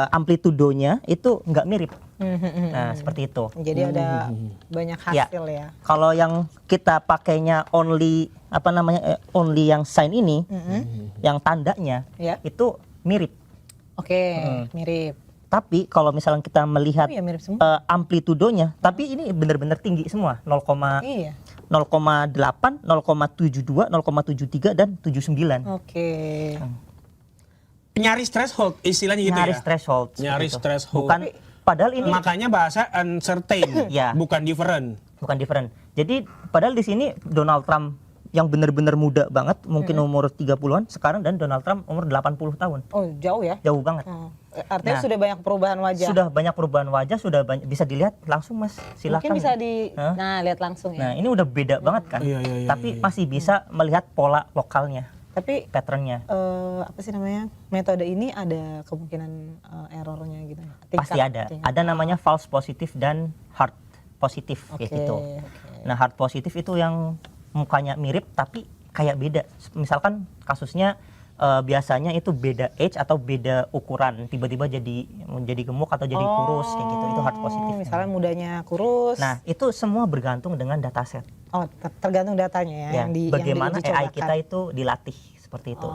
amplitudonya itu nggak mirip. Nah, seperti itu. Jadi ada banyak Ya. hasil ya. Kalau yang kita pakainya only apa namanya only yang sign ini, yang tandanya Ya. itu mirip. Oke, mirip. Tapi kalau misalnya kita melihat Oh iya mirip semua. amplitudonya, tapi ini benar-benar tinggi semua, 0,8, Iya. 0,72, 0,73 dan 79. Oke. Nyaris threshold istilahnya gitu Nyaris ya. threshold. seperti Nyaris itu. threshold. Bukan, padahal ini Makanya bahasa uncertain, Ya. bukan different. bukan different. Jadi padahal di sini Donald Trump yang benar-benar muda banget, mungkin umur 30-an sekarang, dan Donald Trump umur 80 tahun. Oh, jauh ya? Jauh banget. Artinya Nah, sudah banyak perubahan wajah. Sudah banyak perubahan wajah, sudah bisa dilihat langsung, Mas. Silakan. Mungkin bisa lihat langsung ya. Nah, ini udah beda banget kan. Iya, Tapi masih bisa melihat pola lokalnya, Tapi patternnya. apa sih namanya? Metode ini ada kemungkinan errornya gitu ya? Pasti ada. Ada namanya false positif dan hard positif kayak gitu. Nah, hard positif itu yang mukanya mirip tapi kayak beda. Misalkan kasusnya biasanya itu beda age atau beda ukuran, tiba-tiba menjadi gemuk atau jadi kurus kayak gitu. Itu hard positif. Misalnya mudanya kurus. Nah, itu semua bergantung dengan dataset. Oh, tergantung datanya ya, bagaimana yang AI kita itu dilatih seperti itu.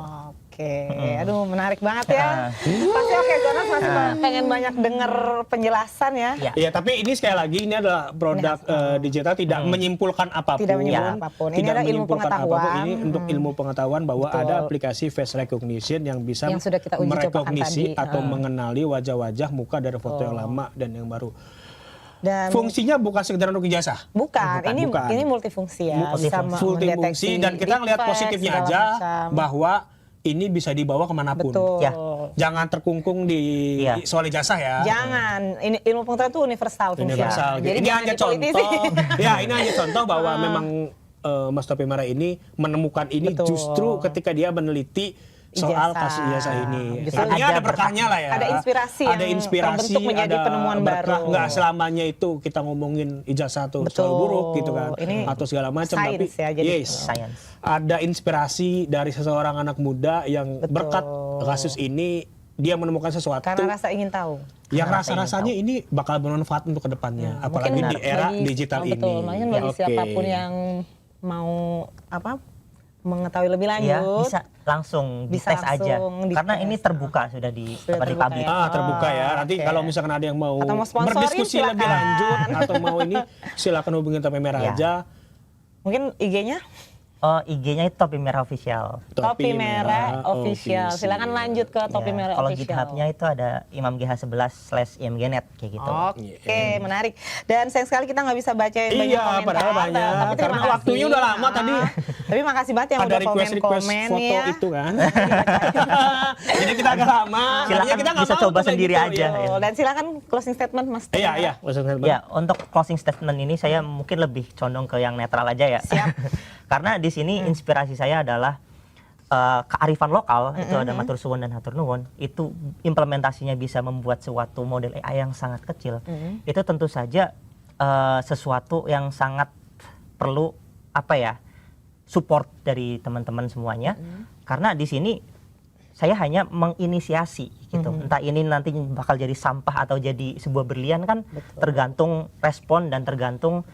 Oke, aduh menarik banget ya. Pasti oke, Jonas masih pengen banyak denger penjelasan ya. Iya, tapi ini sekali lagi ini adalah produk digital, tidak menyimpulkan apapun. Tidak menyimpulkan apapun. Ini Tidak adalah ilmu menyimpulkan pengetahuan. apapun. Ini untuk ilmu pengetahuan bahwa Betul. ada aplikasi face recognition yang bisa Yang sudah kita uji cobakan merekognisi tadi. atau mengenali wajah-wajah muka dari foto yang lama dan yang baru. Dan Fungsinya bukan sekedar untuk ijazah. bukan. Ini multifungsi ya. Bisa Multifungsi, dan kita ngelihat positifnya segala aja macam. bahwa ini bisa dibawa kemanapun. Betul. Ya. Jangan terkungkung di soal ijazah ya. Jangan. Ini ilmu pengetahuan itu universal fungsinya. Universal. Jadi Ini jangan hanya dipolitisi. contoh. Ya, ini hanya contoh bahwa memang Mas Topi Merah ini menemukan ini Betul. justru ketika dia meneliti soal kasus ijazah ini. Justru Artinya ada berkahnya lah ya. Ada inspirasi Ada yang inspirasi, terbentuk menjadi ada penemuan berkah. baru. Nggak selamanya itu kita ngomongin ijazah tuh Betul. selalu buruk gitu kan. Ini atau segala macam. Tapi science ya, jadi. Science. ada inspirasi dari seseorang anak muda yang Betul. berkat kasus ini dia menemukan sesuatu Karena rasa ingin tahu. yang Karena rasa rasa-rasanya ingin ini bakal bermanfaat untuk kedepannya, apalagi Mungkin di era bagi- digital ini. Betul, makanya bagi Oke. siapapun yang mau mengetahui lebih Ya, lanjut. bisa langsung Bisa dites aja. langsung dites. Karena ini terbuka sudah di Sudah apa, di terbuka publik. ya. Terbuka ya. Nanti Oke. kalau misalkan ada yang mau, Atau mau sponsorin, berdiskusi lebih silakan. lanjut atau mau ini silakan hubungi Topi Merah Ya. aja. Mungkin IG-nya IG-nya itu Topi Merah Official. Topi Merah Official. Silakan lanjut ke Topi Ya, Merah kalau Official. GitHub-nya itu ada Imam GH11/imgnet kayak gitu. Oke, menarik. Dan sayang sekali kita nggak bisa bacain banyak Iya, komentar. padahal banyak. Tapi terima Karena kasih. waktunya udah lama tadi. Tapi makasih banget yang Ada udah request-request komen-komen foto ya. itu kan. Jadi kita agak lama. Silakan Artinya kita nggak bisa mau coba tuh kayak sendiri gitu, aja. ya. Betul. Dan silakan closing statement Mas. Iya. Ya, untuk closing statement ini saya mungkin lebih condong ke yang netral aja ya. Siap. Karena di sini inspirasi saya adalah kearifan lokal, itu ada matur suwun dan hatur nuwun, itu implementasinya bisa membuat suatu model AI yang sangat kecil. Itu tentu saja sesuatu yang sangat perlu support dari teman-teman semuanya. Karena di sini saya hanya menginisiasi gitu. Entah ini nanti bakal jadi sampah atau jadi sebuah berlian kan tergantung respon dan tergantung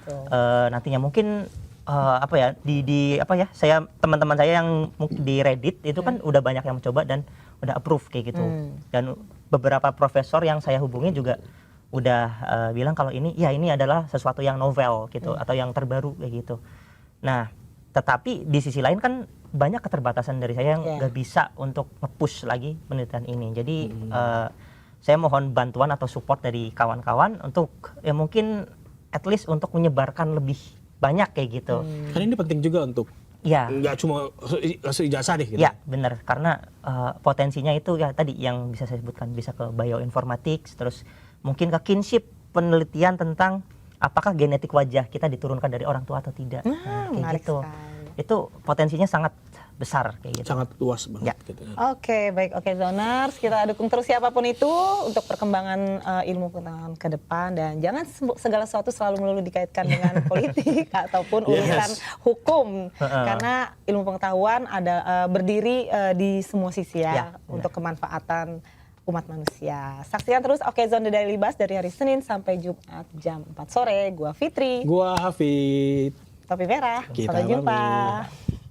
nantinya mungkin saya teman-teman saya yang di Reddit itu kan udah banyak yang mencoba dan udah approve kayak gitu. Dan beberapa profesor yang saya hubungi juga udah bilang kalau ini adalah sesuatu yang novel gitu atau yang terbaru kayak gitu. Nah, tetapi di sisi lain kan banyak keterbatasan dari saya yang nggak bisa untuk nge-push lagi penelitian ini. Jadi saya mohon bantuan atau support dari kawan-kawan untuk ya mungkin at least untuk menyebarkan lebih banyak kayak gitu. Karena ini penting juga untuk nggak cuma ijazah deh gitu. Ya benar, karena potensinya itu ya tadi yang bisa saya sebutkan, bisa ke bioinformatics, terus mungkin ke kinship, penelitian tentang apakah genetik wajah kita diturunkan dari orang tua atau tidak. Kayak menarik gitu. sekali. Itu potensinya sangat besar kayak gitu. Sangat luas banget gitu. Oke, baik. Oke, Zoners, kita dukung terus siapapun itu untuk perkembangan ilmu pengetahuan ke depan, dan jangan segala sesuatu selalu melulu dikaitkan dengan politik ataupun urusan hukum. Karena ilmu pengetahuan ada berdiri di semua sisi untuk kemanfaatan umat manusia. Saksikan terus Oke Zone The Daily Buzz dari hari Senin sampai Jumat jam 4 sore. Gua Fitri. Gua Hafid. Topi Merah. Kita Sampai jumpa. pamit.